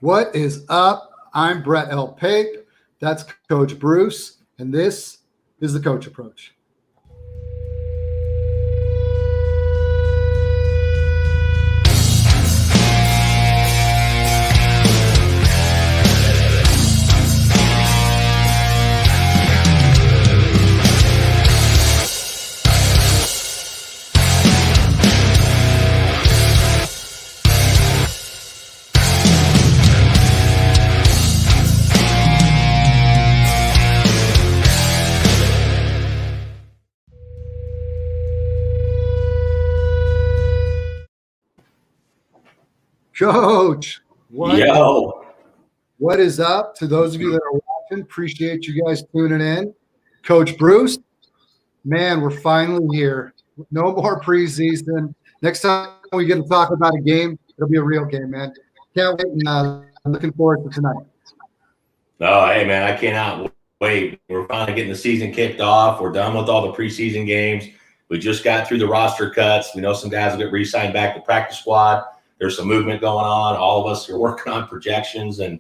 What is up? I'm Brett L. Pape. That's Coach Bruce, and this is the Coach Approach. Coach, what is up? To those of you that are watching, appreciate you guys tuning in. Coach Bruce, man, we're finally here. No more preseason. Next time we get to talk about a game, it'll be a real game, man. Can't wait, and I'm looking forward to tonight. Oh, hey, man, I cannot wait. We're finally getting the season kicked off. We're done with all the preseason games. We just got through the roster cuts. We know some guys will get re-signed back to practice squad. There's some movement going on. All of us are working on projections and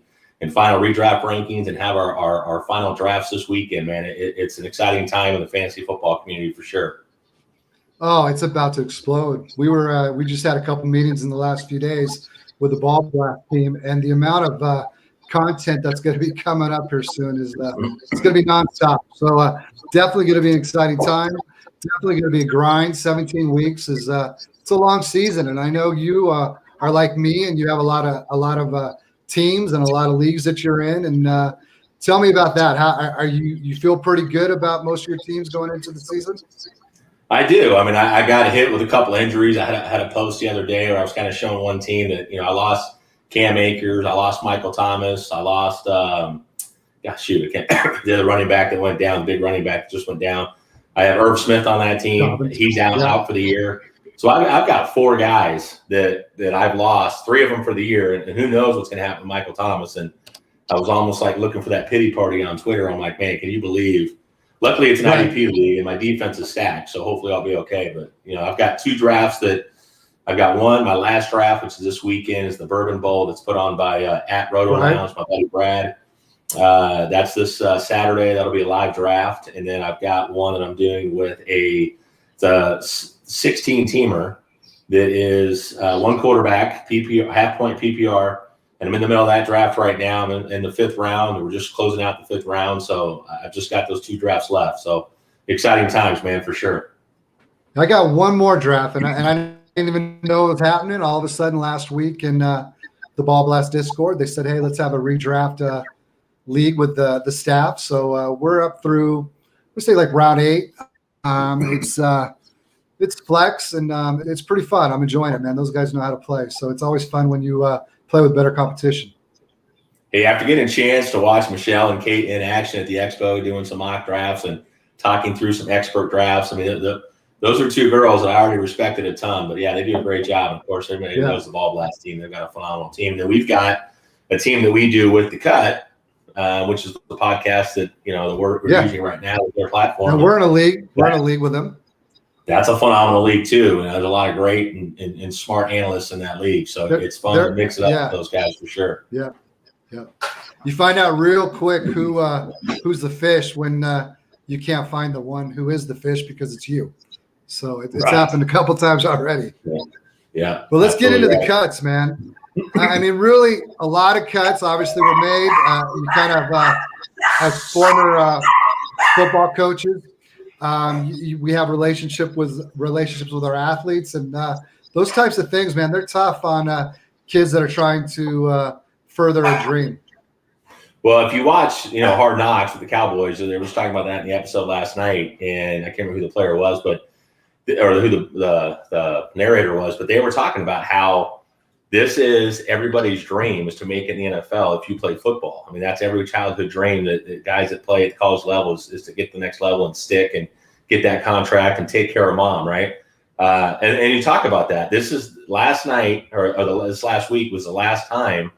final redraft rankings and have our final drafts this weekend, man. It's an exciting time in the fantasy football community for sure. Oh, it's about to explode. We just had a couple meetings in the last few days with the ball blast team, and the amount of content that's going to be coming up here soon is it's going to be nonstop. So definitely going to be an exciting time. Definitely going to be a grind. 17 weeks is it's a long season, and I know you are like me, and you have a lot of teams and a lot of leagues that you're in. And tell me about that. How are you feel pretty good about most of your teams going into the season? I do. I mean, I got hit with a couple of injuries. I had a post the other day where I was kind of showing one team that, I lost Cam Akers, I lost Michael Thomas, I lost the other running back that went down, the big running back that just went down. I have Irv Smith on that team. He's out for the year. So I've got 4 guys that I've lost, 3 of them for the year, and who knows what's going to happen with Michael Thomas. And I was almost like looking for that pity party on Twitter. I'm like, man, can you believe? Luckily, it's an IDP league, and my defense is stacked, so hopefully I'll be okay. But, I've got 2 drafts that I've got one. My last draft, which is this weekend, is the Bourbon Bowl that's put on by at Roto Lounge, my buddy Brad. That's this Saturday. That'll be a live draft. And then I've got one that I'm doing with the 16-teamer that is 1 quarterback, PPR, half-point PPR, and I'm in the middle of that draft right now. I'm in the 5th round. We're just closing out the 5th round, so I've just got those 2 drafts left. So exciting times, man, for sure. I got one more draft, and I didn't even know it was happening. All of a sudden last week in the Ball Blast Discord, they said, hey, let's have a redraft league with the staff. So we're up through, let's say, like round 8. It's flex, and it's pretty fun. I'm enjoying it, man. Those guys know how to play. So it's always fun when you play with better competition. Hey, after getting a chance to watch Michelle and Kate in action at the Expo doing some mock drafts and talking through some expert drafts, I mean, those are 2 girls that I already respected a ton. But, yeah, they do a great job. And, of course, everybody knows the Ball Blast team. They've got a phenomenal team. And then we've got a team that we do with The Cut, which is the podcast that, that we're using right now with their platform. And we're in a league. We're in a league with them. That's a phenomenal league too, and there's a lot of great and smart analysts in that league. So it's fun to mix it up with those guys for sure. Yeah. You find out real quick who's the fish when you can't find the one who is the fish because it's you. So it's happened a couple times already. Yeah. But let's get into the cuts, man. I mean, really, a lot of cuts obviously were made. You kind of, as former football coaches. We have relationships with our athletes, and those types of things, man, they're tough on kids that are trying to further a dream. Well, if you watch, Hard Knocks with the Cowboys, they were just talking about that in the episode last night, and I can't remember who the player was, or who the narrator was, but they were talking about how this is everybody's dream is to make it in the NFL if you play football. I mean, that's every childhood dream that guys that play at the college level is to get to the next level and stick and get that contract and take care of mom, right? And you talk about that. This is last night this last week was the last time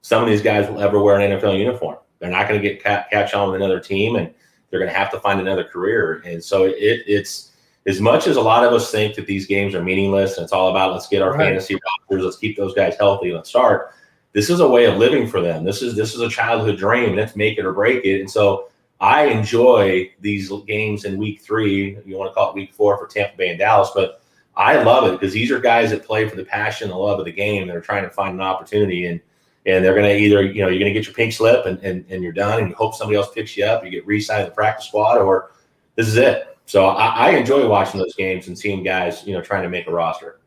some of these guys will ever wear an NFL uniform. They're not going to get catch on with another team, and they're going to have to find another career. And so it's as much as a lot of us think that these games are meaningless and it's all about let's get our fantasy rosters, let's keep those guys healthy, let's start. this is a way of living for them. This is a childhood dream. Let's make it or break it. And so I enjoy these games in week 3. You want to call it week 4 for Tampa Bay and Dallas, but I love it because these are guys that play for the passion, the love of the game. They're trying to find an opportunity, and they're going to either, you're going to get your pink slip and you're done, and you hope somebody else picks you up, you get re-signed in the practice squad, or this is it. So I enjoy watching those games and seeing guys, trying to make a roster.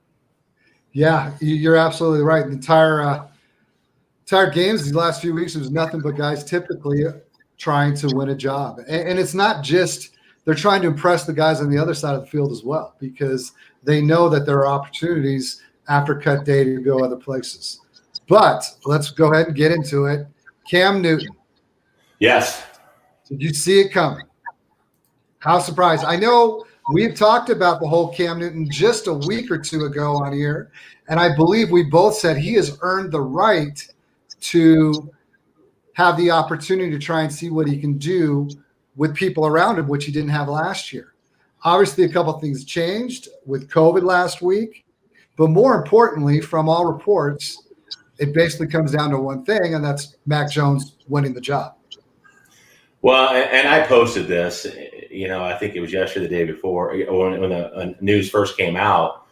Yeah, you're absolutely right. The entire games these last few weeks, it was nothing but guys typically trying to win a job. And it's not just they're trying to impress the guys on the other side of the field as well, because they know that there are opportunities after cut day to go other places. But let's go ahead and get into it. Cam Newton. Yes. Did you see it coming? How surprised? I know we've talked about the whole Cam Newton just a week or two ago on here, and I believe we both said he has earned the right to have the opportunity to try and see what he can do with people around him, which he didn't have last year. Obviously, a couple of things changed with COVID last week, but more importantly, from all reports, it basically comes down to one thing, and that's Mac Jones winning the job. Well, and I posted this, I think it was yesterday, the day before, when the news first came out.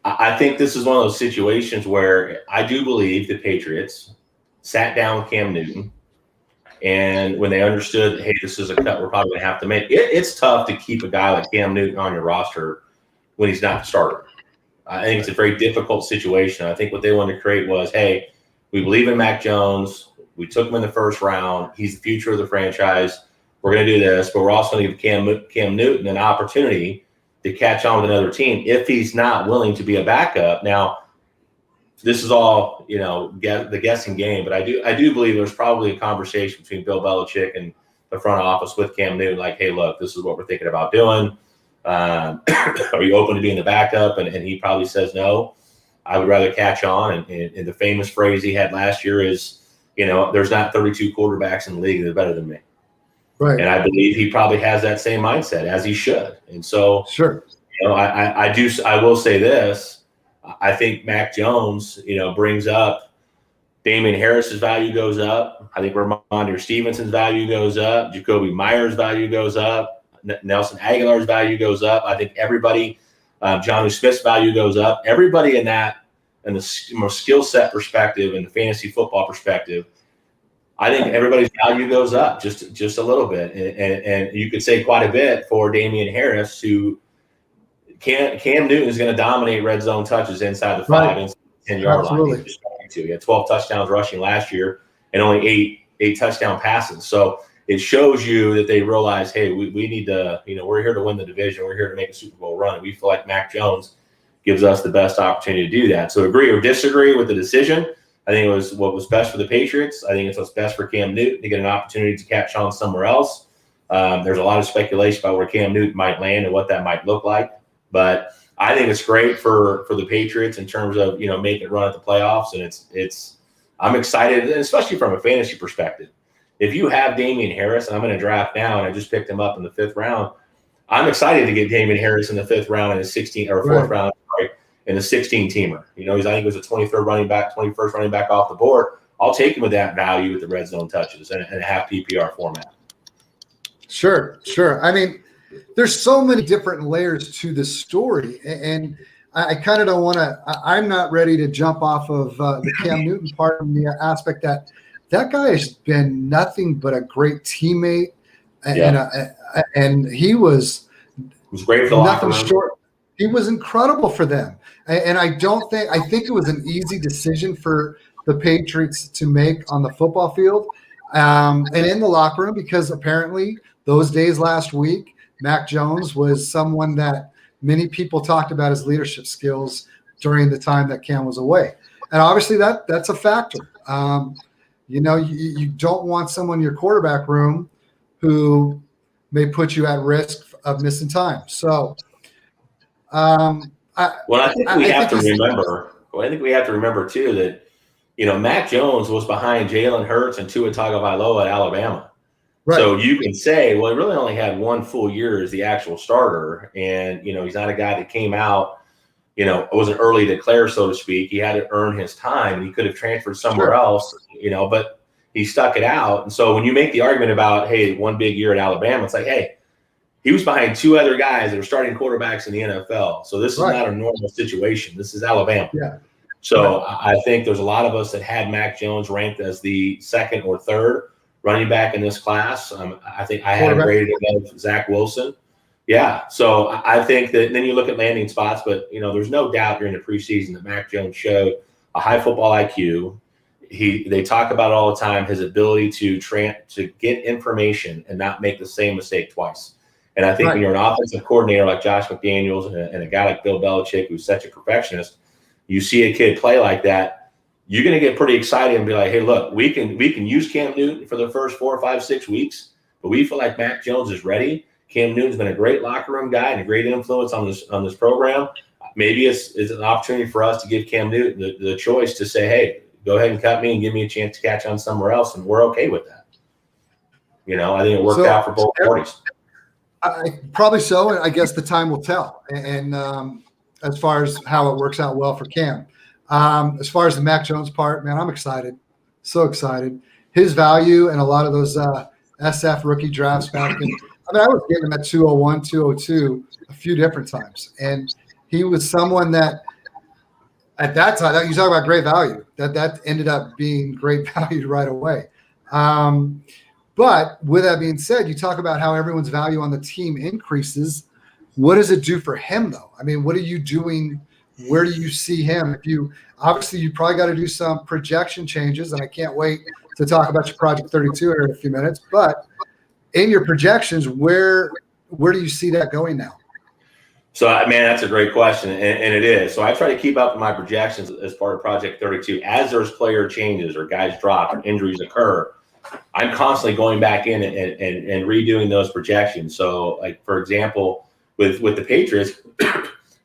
I think this is one of those situations where I do believe the Patriots sat down with Cam Newton, and when they understood, hey, this is a cut we're probably going to have to make. It's tough to keep a guy like Cam Newton on your roster when he's not the starter. I think it's a very difficult situation. I think what they wanted to create was, hey, we believe in Mac Jones. We took him in the first round. He's the future of the franchise. We're going to do this, but we're also going to give Cam Newton an opportunity to catch on with another team if he's not willing to be a backup. Now, this is all, the guessing game, but I do believe there's probably a conversation between Bill Belichick and the front office with Cam Newton, like, hey, look, this is what we're thinking about doing. Are you open to being the backup? And he probably says no. I would rather catch on. And the famous phrase he had last year is, there's not 32 quarterbacks in the league that are better than me. Right. And I believe he probably has that same mindset, as he should. And so, sure, I will say this. I think Mac Jones, brings up Damian Harris's value goes up. I think Ramondre Stevenson's value goes up. Jacoby Myers' value goes up. Nelson Aguilar's value goes up. I think everybody, Jonnu Smith's value goes up. Everybody in that, and the more skill set perspective and the fantasy football perspective, I think everybody's value goes up just a little bit. And you could say quite a bit for Damian Harris, who Cam Newton is going to dominate red zone touches inside the 5 and 10-yard line. He had 12 touchdowns rushing last year and only eight touchdown passes. So it shows you that they realize, hey, we need to, we're here to win the division. We're here to make a Super Bowl run. And we feel like Mac Jones gives us the best opportunity to do that. So agree or disagree with the decision, I think it was what was best for the Patriots. I think it's what's best for Cam Newton to get an opportunity to catch on somewhere else. There's a lot of speculation about where Cam Newton might land and what that might look like. But I think it's great for the Patriots in terms of, making a run at the playoffs. And I'm excited, especially from a fantasy perspective. If you have Damian Harris, and I'm going to draft now, and I just picked him up in the 5th round, I'm excited to get Damian Harris in the 5th round in the 16 or 4th round, in the 16-teamer. I think it was a 23rd running back, 21st running back off the board. I'll take him with that value with the red zone touches and a half PPR format. Sure. I mean, there's so many different layers to this story, and I kind of don't want to. I'm not ready to jump off of the Cam Newton part of the aspect that guy has been nothing but a great teammate, and he was great for the locker nothing room. short. He was incredible for them, and I think it was an easy decision for the Patriots to make on the football field, and in the locker room, because apparently those days last week, Mac Jones was someone that many people talked about his leadership skills during the time that Cam was away. And obviously that's a factor. You don't want someone in your quarterback room who may put you at risk of missing time. So I think we have to remember too that, Mac Jones was behind Jalen Hurts and Tua Tagovailoa at Alabama. Right. So you can say, well, he really only had one full year as the actual starter. And, he's not a guy that came out was an early declare, so to speak. He had to earn his time. He could have transferred somewhere else, but he stuck it out. And so when you make the argument about, hey, one big year at Alabama, it's like, hey, he was behind two other guys that were starting quarterbacks in the NFL. So this is not a normal situation. This is Alabama. Yeah. So I think there's a lot of us that had Mac Jones ranked as the second or third running back in this class. I think I had him rated above Zach Wilson. Yeah. So I think that then you look at landing spots, but, there's no doubt during the preseason that Mac Jones showed a high football IQ. They talk about it all the time, his ability to get information and not make the same mistake twice. And I think when you're an offensive coordinator like Josh McDaniels and a guy like Bill Belichick, who's such a perfectionist, you see a kid play like that, you're going to get pretty excited and be like, hey, look, we can use Cam Newton for the first 4 or 5, 6 weeks, but we feel like Mac Jones is ready. Cam Newton's been a great locker room guy and a great influence on this program. Maybe it's an opportunity for us to give Cam Newton the choice to say, hey, go ahead and cut me and give me a chance to catch on somewhere else, and we're okay with that. I think it worked out for both parties. Probably so, and I guess the time will tell. And as far as how it works out well for Cam. As far as the Mac Jones part, man, I'm excited. So excited. His value and a lot of those SF rookie drafts back in – I was getting him at 201, 202 a few different times. And he was someone that at that time – you talk about great value. That ended up being great value right away. But with that being said, you talk about how everyone's value on the team increases. What does it do for him, though? I mean, what are you doing? Where do you see him? You probably got to do some projection changes, and I can't wait to talk about your Project 32 here in a few minutes. But in your projections, where do you see that going now? So, man, that's a great question, and it is. So I try to keep up with my projections as part of Project 32. As there's player changes or guys drop or injuries occur, I'm constantly going back in and redoing those projections. So, like, for example, with the Patriots,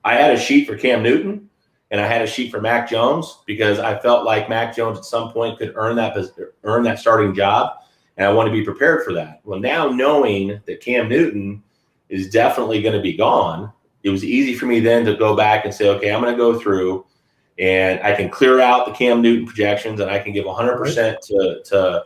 I had a sheet for Cam Newton and I had a sheet for Mac Jones because I felt like Mac Jones at some point could earn that starting job, and I want to be prepared for that. Well, now knowing that Cam Newton is definitely going to be gone, it was easy for me then to go back and say, okay, I'm going to go through and I can clear out the Cam Newton projections and I can give 100%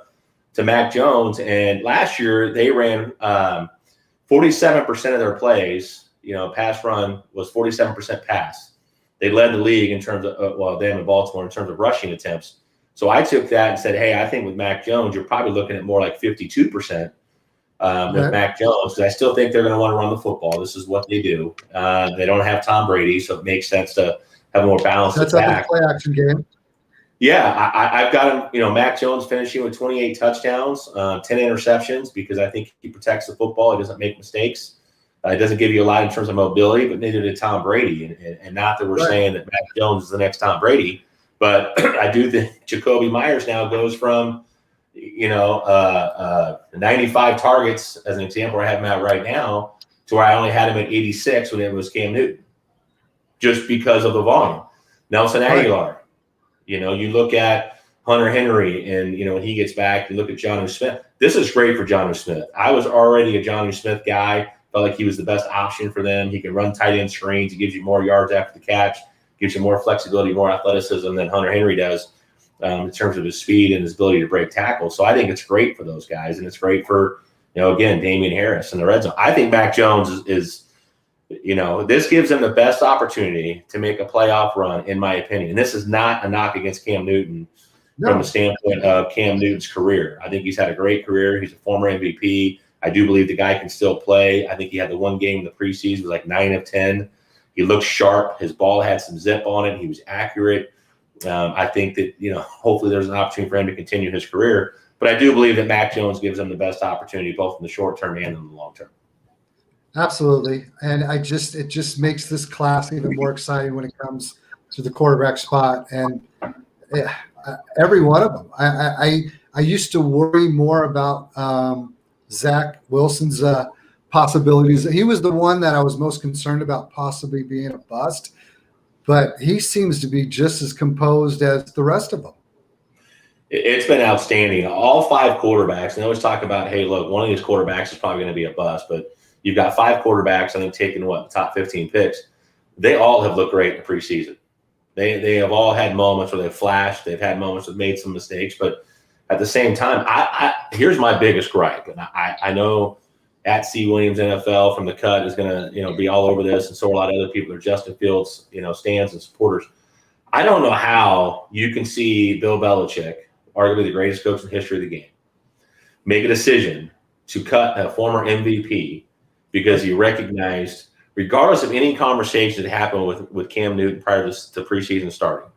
to Mac Jones. And last year they ran 47% of their plays, pass run was 47% pass. They led the league in terms of, them in Baltimore in terms of rushing attempts. So I took that and said, hey, I think with Mac Jones, you're probably looking at more like 52% with Mac Jones. Because I still think they're going to want to run the football. This is what they do. They don't have Tom Brady, so it makes sense to have a more balanced attack. That's a play action game. Yeah, I've got him, Mac Jones finishing with 28 touchdowns, 10 interceptions, because I think he protects the football. He doesn't make mistakes. It doesn't give you a lot in terms of mobility, but neither did Tom Brady. And not that we're saying that Mac Jones is the next Tom Brady, but I do think Jacoby Myers now goes from, 95 targets, as an example, I have him at right now, to where I only had him at 86 when it was Cam Newton, just because of the volume. Nelson Aguilar. You look at Hunter Henry and, when he gets back, you look at Jonnu Smith. This is great for Jonnu Smith. I was already a Jonnu Smith guy. Felt like he was the best option for them. He can run tight end screens. He gives you more yards after the catch, gives you more flexibility, more athleticism than Hunter Henry does in terms of his speed and his ability to break tackles. So I think it's great for those guys, and it's great for, again, Damian Harris in the red zone. I think Mac Jones is this gives them the best opportunity to make a playoff run, in my opinion. And this is not a knock against Cam Newton from the standpoint of Cam Newton's career. I think he's had a great career. He's a former MVP. I do believe the guy can still play. I think he had the one game in the preseason, was like 9 of 10. He looked sharp. His ball had some zip on it. He was accurate. I think that, hopefully there's an opportunity for him to continue his career. But I do believe that Mac Jones gives him the best opportunity, both in the short term and in the long term. Absolutely. And it just makes this class even more exciting when it comes to the quarterback spot. And every one of them. I used to worry more about Zach Wilson's possibilities. He was the one that I was most concerned about possibly being a bust, but he seems to be just as composed as the rest of them. It's been outstanding. All 5 quarterbacks, and I always talk about, hey, look, one of these quarterbacks is probably going to be a bust, but you've got 5 quarterbacks, I think, taking the top 15 picks. they all have looked great in the preseason. They have all had moments where they've flashed. They've had moments where they've made some mistakes. But at the same time, here's my biggest gripe. And I know at C. Williams NFL from the cut is going to be all over this, and so are a lot of other people. Are Justin Fields stands and supporters. I don't know how you can see Bill Belichick, arguably the greatest coach in the history of the game, make a decision to cut a former MVP because he recognized, regardless of any conversation that happened with Cam Newton prior to preseason starting,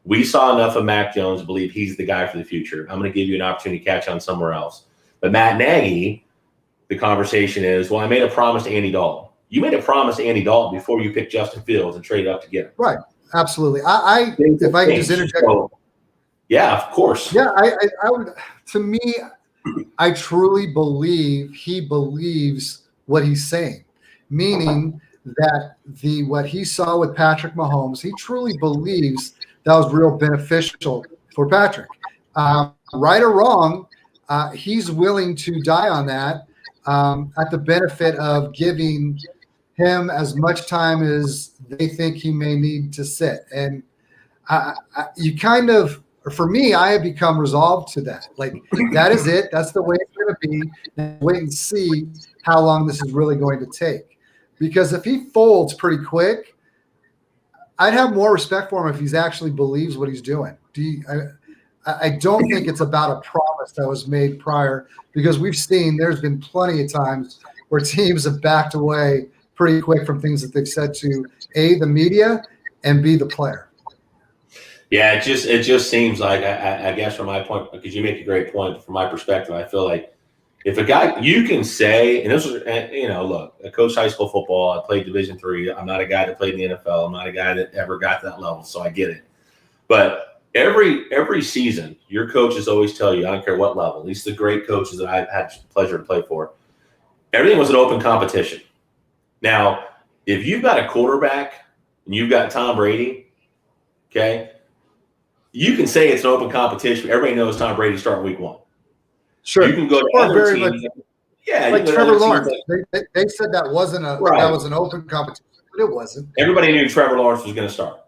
we saw enough of Mac Jones to believe he's the guy for the future. I'm going to give you an opportunity to catch on somewhere else. But Matt Nagy, the conversation is, well, I made a promise to Andy Dalton. You made a promise to Andy Dalton before you picked Justin Fields and traded up to get him. Right. Absolutely. If I can just interject. Yeah, of course. Yeah, I would. To me, I truly believe he believes what he's saying, meaning that what he saw with Patrick Mahomes, he truly believes that was real beneficial for Patrick. Right or wrong, he's willing to die on that at the benefit of giving him as much time as they think he may need to sit. And you kind of, for me, I have become resolved to that. Like, that is it. That's the way it's going to be. And wait and see how long this is really going to take. Because if he folds pretty quick, I'd have more respect for him if he actually believes what he's doing. I don't think it's about a promise that was made prior, because we've seen there's been plenty of times where teams have backed away pretty quick from things that they've said to A, the media, and B, the player. Yeah, it just seems like, I guess from my point, because you make a great point, from my perspective, I feel like if a guy, you can say, and this was, look, I coached high school football, I played Division III. I'm not a guy that played in the NFL. I'm not a guy that ever got to that level, so I get it. But every season, your coaches always tell you, I don't care what level, at least the great coaches that I've had the pleasure to play for, everything was an open competition. Now, if you've got a quarterback and you've got Tom Brady, okay, you can say it's an open competition. Everybody knows Tom Brady starting week 1. Sure. You can go to other teams. Yeah, like Trevor Lawrence. They said that wasn't that was an open competition, but it wasn't. Everybody knew Trevor Lawrence was going to start.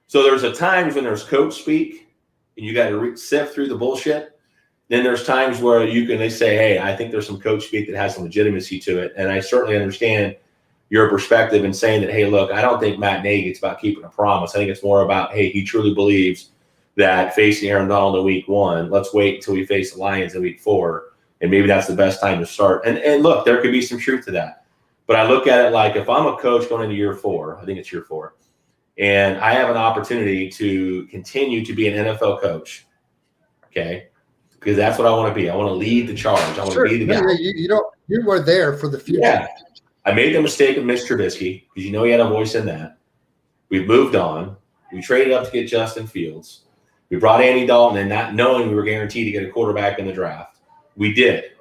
So there's a times when there's coach speak and you got to sift through the bullshit. Then there's times where they say, hey, I think there's some coach speak that has some legitimacy to it. And I certainly understand your perspective in saying that, hey, look, I don't think Matt Nagy, it's about keeping a promise. I think it's more about, hey, he truly believes that facing Aaron Donald in week 1, let's wait until we face the Lions in week 4. And maybe that's the best time to start. And look, there could be some truth to that. But I look at it like, if I'm a coach going into year 4, I think it's year 4, and I have an opportunity to continue to be an NFL coach, okay, because that's what I want to be. I want to lead the charge. I want to be the guy. You were there for the future. Yeah. I made the mistake of Mitch Trubisky, because he had a voice in that. We've moved on. We traded up to get Justin Fields. We brought Andy Dalton in, not knowing we were guaranteed to get a quarterback in the draft. We did.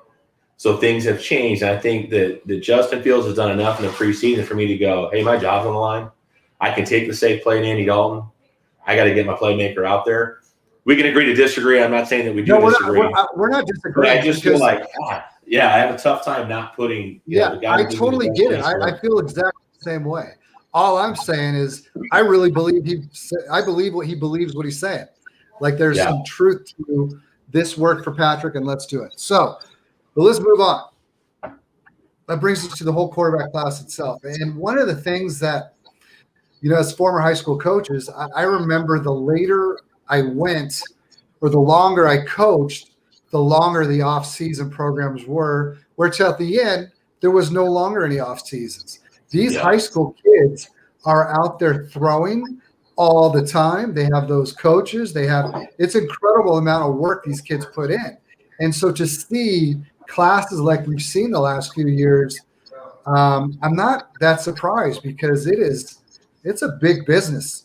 So things have changed. And I think that Justin Fields has done enough in the preseason for me to go, hey, my job's on the line. I can take the safe play in Andy Dalton. I got to get my playmaker out there. We can agree to disagree. I'm not saying that we do disagree. We're not disagreeing. But I just feel like, God, I have a tough time not putting. The guy I totally get it. I feel exactly the same way. All I'm saying is, I really believe what he believes what he's saying. Like, there's some truth to this work for Patrick, and let's do it. So, but let's move on. That brings us to the whole quarterback class itself. And one of the things that, as former high school coaches, I remember the later I went, or the longer I coached, the longer the off-season programs were, where at the end, there was no longer any off-seasons. These high school kids are out there throwing all the time. They have those coaches. It's incredible amount of work these kids put in. And so to see classes like we've seen the last few years, I'm not that surprised, because it's a big business.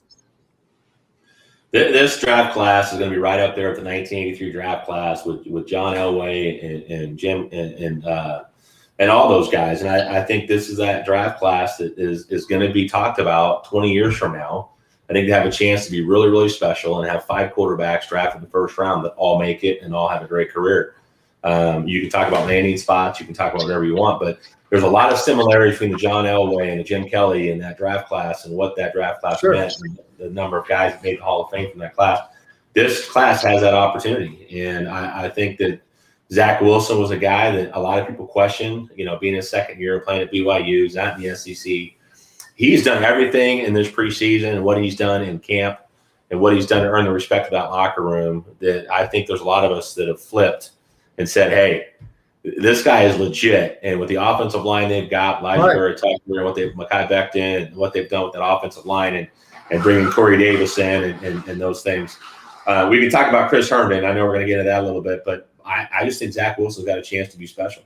This draft class is going to be right up there with the 1983 draft class with John Elway and Jim and all those guys. And I think this is that draft class that is going to be talked about 20 years from now. I think they have a chance to be really, really special and have 5 quarterbacks drafted in the first round that all make it and all have a great career. You can talk about landing spots. You can talk about whatever you want. But there's a lot of similarities between the John Elway and the Jim Kelly in that draft class and what that draft class meant, and the number of guys that made the Hall of Fame from that class. This class has that opportunity, and I think that Zach Wilson was a guy that a lot of people questioned, being his second year playing at BYU, he's not in the SEC. He's done everything in this preseason and what he's done in camp and what he's done to earn the respect of that locker room that I think there's a lot of us that have flipped and said, hey, this guy is legit. And with the offensive line they've got, Elijah Tucker, what they've Mekhi Becton, and what they've done with that offensive line and bringing Corey Davis in and those things. We can talk about Chris Herndon. I know we're going to get into that a little bit, but I just think Zach Wilson's got a chance to be special.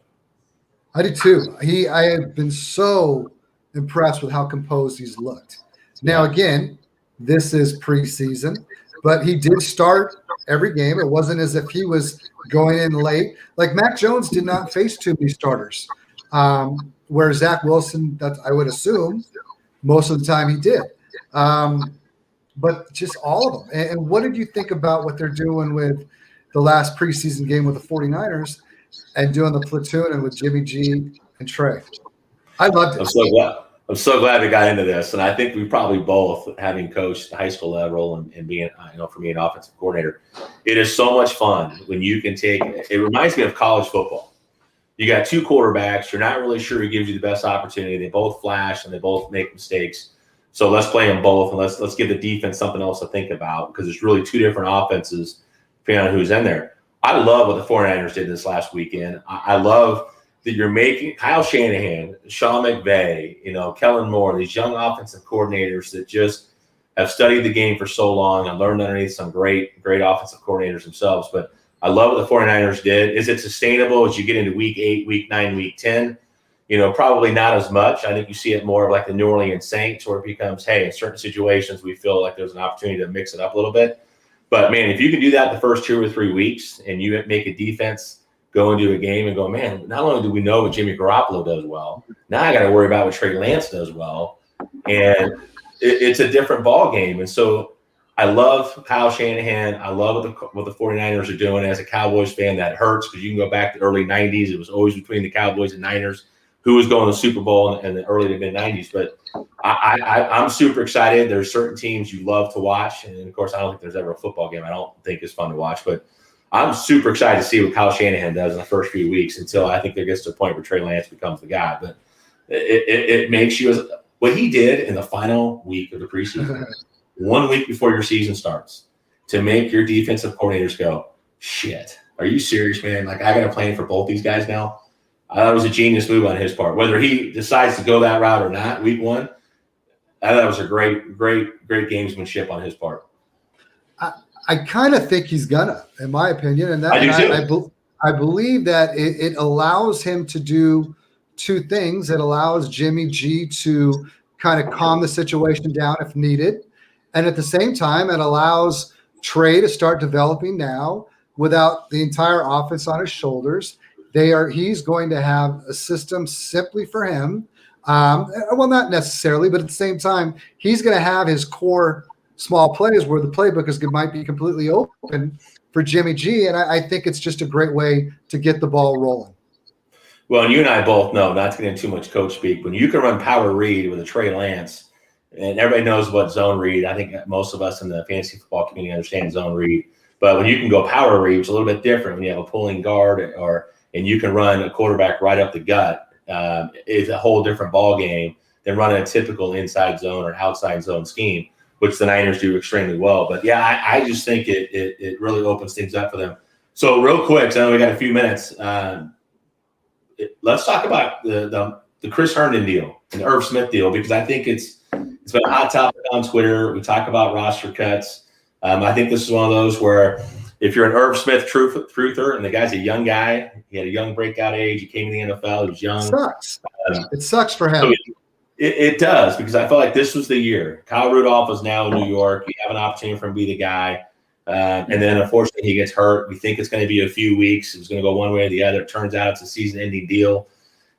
I do too. I have been so impressed with how composed he's looked. Now, again, this is preseason, but he did start every game. It wasn't as if he was going in late. Like Mac Jones did not face too many starters, where Zach Wilson, I would assume, most of the time he did. But just all of them. And what did you think about what they're doing with the last preseason game with the 49ers and doing the platoon and with Jimmy G and Trey? I loved it. I'm so glad we got into this. And I think we probably both, having coached the high school level and being, for me, an offensive coordinator, it is so much fun when you can it reminds me of college football. You got two quarterbacks. You're not really sure who gives you the best opportunity. They both flash and they both make mistakes. So let's play them both, and let's give the defense something else to think about, because it's really two different offenses depending on who's in there. I love what the 49ers did this last weekend. I love that you're making Kyle Shanahan, Sean McVay, Kellen Moore, these young offensive coordinators that just have studied the game for so long and learned underneath some great offensive coordinators themselves. But I love what the 49ers did. Is it sustainable as you get into week 8, week 9, week 10? Probably not as much. I think you see it more of like the New Orleans Saints, where it becomes, hey, in certain situations we feel like there's an opportunity to mix it up a little bit. But, man, if you can do that the first 2 or 3 weeks and you make a defense go into a game and go, man, not only do we know what Jimmy Garoppolo does well, now I got to worry about what Trey Lance does well. And it's a different ball game. And so I love Kyle Shanahan. I love what the 49ers are doing. As a Cowboys fan, that hurts, because you can go back to the early 90s. It was always between the Cowboys and Niners who was going to the Super Bowl in the early to mid-90s. But I'm super excited. There's certain teams you love to watch. And, of course, I don't think there's ever a football game I don't think is fun to watch. But I'm super excited to see what Kyle Shanahan does in the first few weeks, until I think there gets to a point where Trey Lance becomes the guy. But it makes you – what he did in the final week of the preseason, 1 week before your season starts, to make your defensive coordinators go, shit, are you serious, man? Like, I got a plan for both these guys now? That was a genius move on his part. Whether he decides to go that route or not, week 1, I thought it was a great gamesmanship on his part. I kind of think he's gonna, in my opinion, and that I believe that it allows him to do two things. It allows Jimmy G to kind of calm the situation down if needed, and at the same time, it allows Trey to start developing now without the entire offense on his shoulders. He's going to have a system simply for him. Well, not necessarily, but at the same time, he's going to have his core small plays where the playbook might be completely open for Jimmy G. And I think it's just a great way to get the ball rolling. Well, and you and I both know, not to get into too much coach speak, when you can run power read with a Trey Lance, and everybody knows what zone read. I think most of us in the fantasy football community understand zone read. But when you can go power read, it's a little bit different when you have a pulling guard and you can run a quarterback right up the gut. It's a whole different ball game than running a typical inside zone or outside zone scheme, which the Niners do extremely well. But, yeah, I just think it really opens things up for them. So real quick, so I know we got a few minutes. Let's talk about the Chris Herndon deal and the Irv Smith deal, because I think it's been a hot topic on Twitter. We talk about roster cuts. I think this is one of those where if you're an Irv Smith truther and the guy's a young guy, he had a young breakout age, he came to the NFL, he was young. It sucks. It sucks for him. So it does, because I felt like this was the year. Kyle Rudolph is now in New York. You have an opportunity for him to be the guy. And then, unfortunately, he gets hurt. We think it's going to be a few weeks. It's going to go one way or the other. It turns out it's a season-ending deal.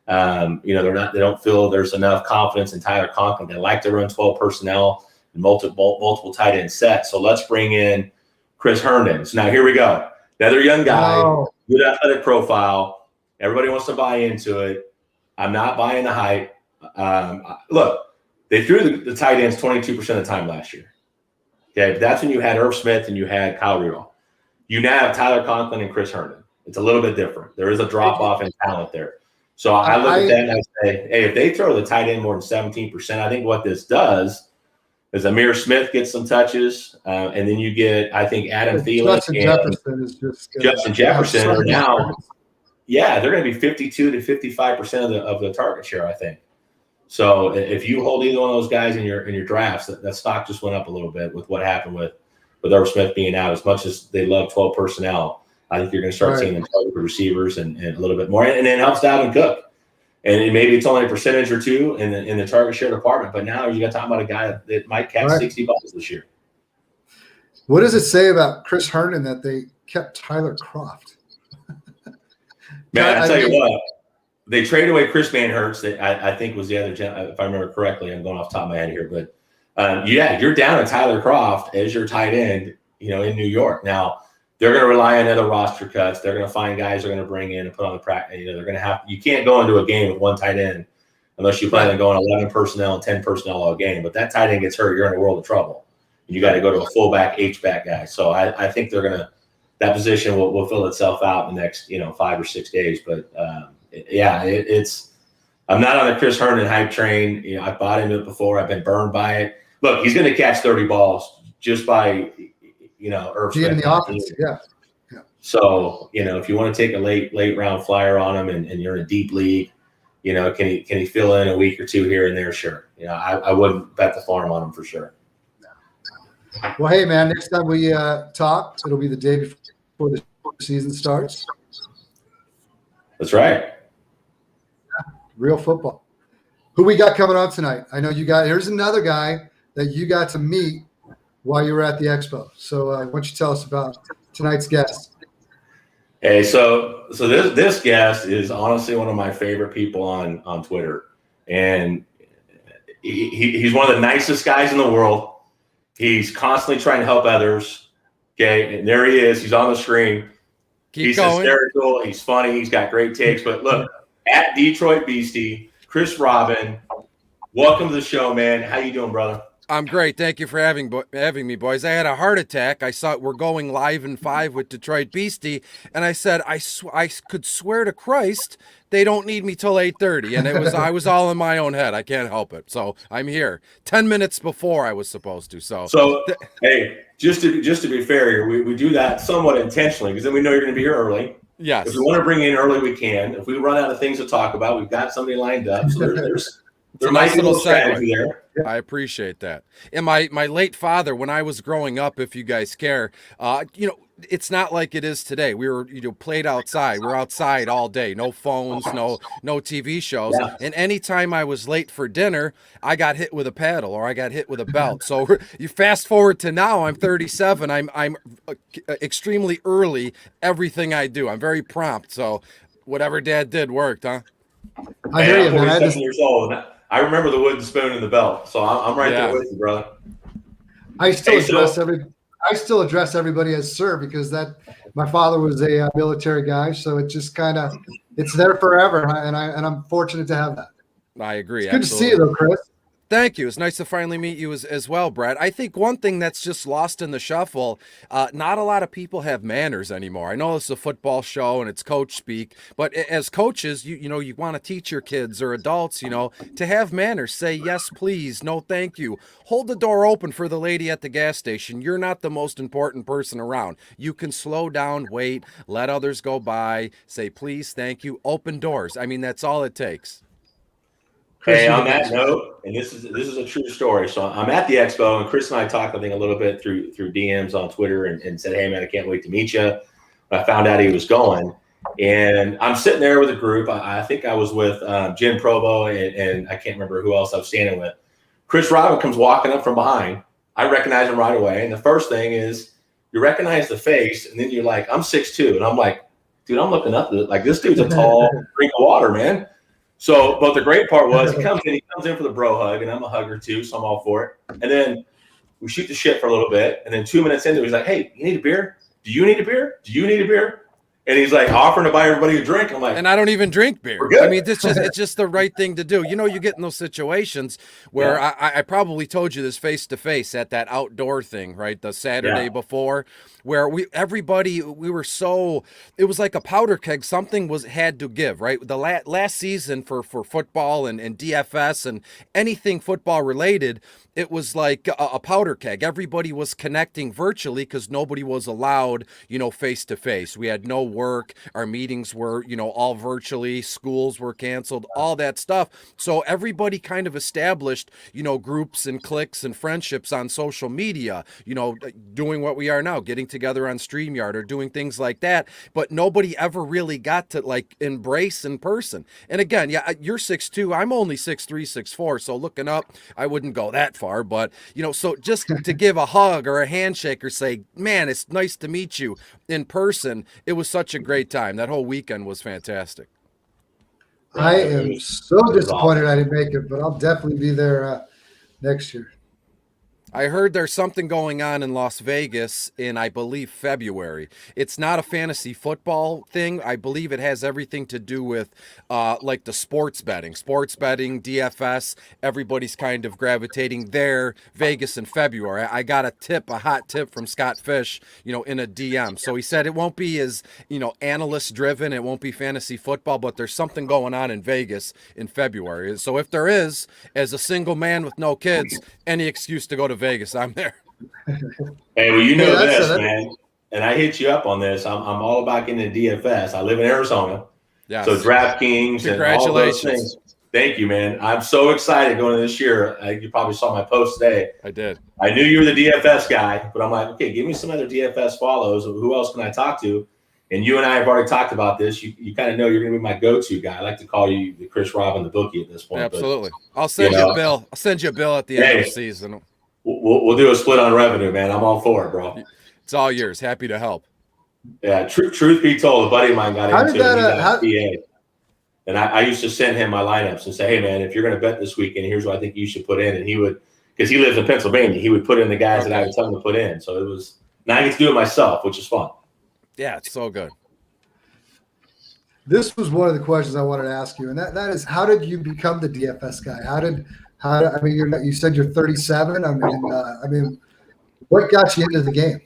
They don't feel there's enough confidence in Tyler Conklin. They like to run 12 personnel and multiple tight end sets. So let's bring in Chris Herndon. So now here we go. Another young guy, good athletic profile. Everybody wants to buy into it. I'm not buying the hype. Look, they threw the tight ends 22% of the time last year. Okay, but that's when you had Irv Smith and you had Kyle Rudolph. You now have Tyler Conklin and Chris Herndon. It's a little bit different. There is a drop off in talent there. So I look at that and I say, hey, if they throw the tight end more than 17%, I think what this does is Amir Smith gets some touches, and then you get, I think, Adam Thielen Justin Jefferson is just Justin Jefferson are now, they're going to be 52 to 55% of the target share, I think. So if you hold either one of those guys in your drafts, that stock just went up a little bit with what happened with Irv Smith being out. As much as they love 12 personnel, I think you're going to start seeing them target receivers and a little bit more, and it helps Dalvin Cook. And maybe it's only a percentage or two in the target share department, but now you got talking about a guy that might catch 60 balls this year. What does it say about Chris Herndon that they kept Tyler Kroft? Man, I tell you what, they traded away Chris Van Hertz. That I think was the other, if I remember correctly. I'm going off the top of my head here, but you're down to Tyler Kroft as your tight end, in New York. Now they're going to rely on other roster cuts. They're going to find guys they're going to bring in and put on the practice. They're going to have. You can't go into a game with one tight end unless you plan on going 11 personnel and 10 personnel all game. But that tight end gets hurt, you're in a world of trouble. You got to go to a fullback, H-back guy. So I think they're going to. That position will fill itself out in the next 5 or 6 days. But it's. I'm not on the Chris Herndon hype train. I bought into it before. I've been burned by it. Look, he's going to catch 30 balls just by Irv Smith in the offense. Yeah. So if you want to take a late round flyer on him and you're in a deep league, can he fill in a week or two here and there? Sure. I wouldn't bet the farm on him for sure. Well, hey man, next time we talk, it'll be the day before the season starts. That's right. Real football. Who we got coming on tonight? I know here's another guy that you got to meet while you were at the expo. So why don't you tell us about tonight's guest? Hey, so this guest is honestly one of my favorite people on Twitter, and he's one of the nicest guys in the world. He's constantly trying to help others. Okay, and there he is. He's on the screen. He's hysterical. He's funny. He's got great takes. But look, at Detroit Beastie, Chris Robin, welcome to the show, man. How you doing, brother? I'm great. Thank you for having me, boys. I had a heart attack. I saw we're going live in 5 with Detroit Beastie, and I said I could swear to Christ they don't need me till 8:30, and I was all in my own head. I can't help it. So I'm here 10 minutes before I was supposed to. So hey, just to be fair here, we do that somewhat intentionally because then we know you're going to be here early. Yes. If we want to bring you in early, we can. If we run out of things to talk about, we've got somebody lined up. So there might be a little strategy there. I appreciate that. And my late father, when I was growing up, if you guys care, it's not like it is today. We were, played outside. We're outside all day. No phones, no TV shows. Yeah. And anytime I was late for dinner, I got hit with a paddle or I got hit with a belt. So you fast forward to now, I'm 37. I'm extremely early. Everything I do, I'm very prompt. So whatever Dad did worked, huh? I hear you, man. I'm 47 years old. I remember the wooden spoon and the belt, so I'm right there with you, brother. I still address everybody as sir because my father was a military guy, so it just it's there forever, and I'm fortunate to have that. I agree. It's good to see you, though, Chris. Thank you. It's nice to finally meet you as well, Brad. I think one thing that's just lost in the shuffle, not a lot of people have manners anymore. I know it's a football show and it's coach speak, but as coaches, you want to teach your kids or adults, to have manners. Say yes, please. No, thank you. Hold the door open for the lady at the gas station. You're not the most important person around. You can slow down, wait, let others go by, say please, thank you, open doors. I mean, that's all it takes. Hey, on that note, and this is a true story. So I'm at the expo, and Chris and I talked, I think, a little bit through DMs on Twitter, and said, "Hey, man, I can't wait to meet you." I found out he was going, and I'm sitting there with a group. I think I was with Jim Provo, and I can't remember who else I was standing with. Chris Robin comes walking up from behind. I recognize him right away, and the first thing is you recognize the face, and then you're like, "I'm 6'2", and I'm like, "Dude, I'm looking up like this dude's a tall drink of water, man." So, but the great part was he comes in for the bro hug, and I'm a hugger too, so I'm all for it. And then we shoot the shit for a little bit, and then 2 minutes into it, he's like, "Hey, you need a beer? Do you need a beer? Do you need a beer?" And he's like offering to buy everybody a drink. I'm like, and I don't even drink beer. We're good. I mean, it's just the right thing to do. You know, you get in those situations where I probably told you this face to face at that outdoor thing, right? The Saturday before, where we were so, it was like a powder keg. Something had to give, right? The last season for football and DFS and anything football related, it was like a powder keg. Everybody was connecting virtually because nobody was allowed, face to face. We had no work. Our meetings were, all virtually. Schools were canceled, all that stuff. So everybody kind of established, groups and cliques and friendships on social media, doing what we are now, getting together on StreamYard or doing things like that. But nobody ever really got to like embrace in person. And again, you're 6'2". I'm only 6'3", 6'4". So looking up, I wouldn't go that far. But, so just to give a hug or a handshake or say, man, it's nice to meet you in person. It was such a great time. That whole weekend was fantastic. I am so disappointed I didn't make it, but I'll definitely be there next year. I heard there's something going on in Las Vegas in, I believe, February. It's not a fantasy football thing. I believe it has everything to do with like the sports betting, DFS. Everybody's kind of gravitating there, Vegas in February. I got a hot tip from Scott Fish, in a DM. So he said it won't be as, analyst driven. It won't be fantasy football, but there's something going on in Vegas in February. So if there is, as a single man with no kids, any excuse to go to Vegas, I'm there. Hey, well, this, man, and I hit you up on this. I'm all about getting into DFS. I live in Arizona, so DraftKings and all those things. Thank you, man. I'm so excited going into this year. You probably saw my post today. I did. I knew you were the DFS guy, but I'm like, okay, give me some other DFS follows. Who else can I talk to? And you and I have already talked about this. You kind of know you're going to be my go-to guy. I like to call you the Chris Robin, the bookie at this point. Absolutely. But, I'll send you a bill. I'll send you a bill at the end of the season. We'll do a split on revenue, man. I'm all for it, bro. It's all yours. Happy to help. Yeah. Truth be told, a buddy of mine got into it. And I used to send him my lineups and say, hey, man, if you're going to bet this weekend, here's what I think you should put in. And he would, because he lives in Pennsylvania, he would put in the guys that I would tell him to put in. So it was, now I get to do it myself, which is fun. Yeah, it's so good. This was one of the questions I wanted to ask you, and that is, how did you become the DFS guy? I mean, you said you're 37. I mean, what got you into the game?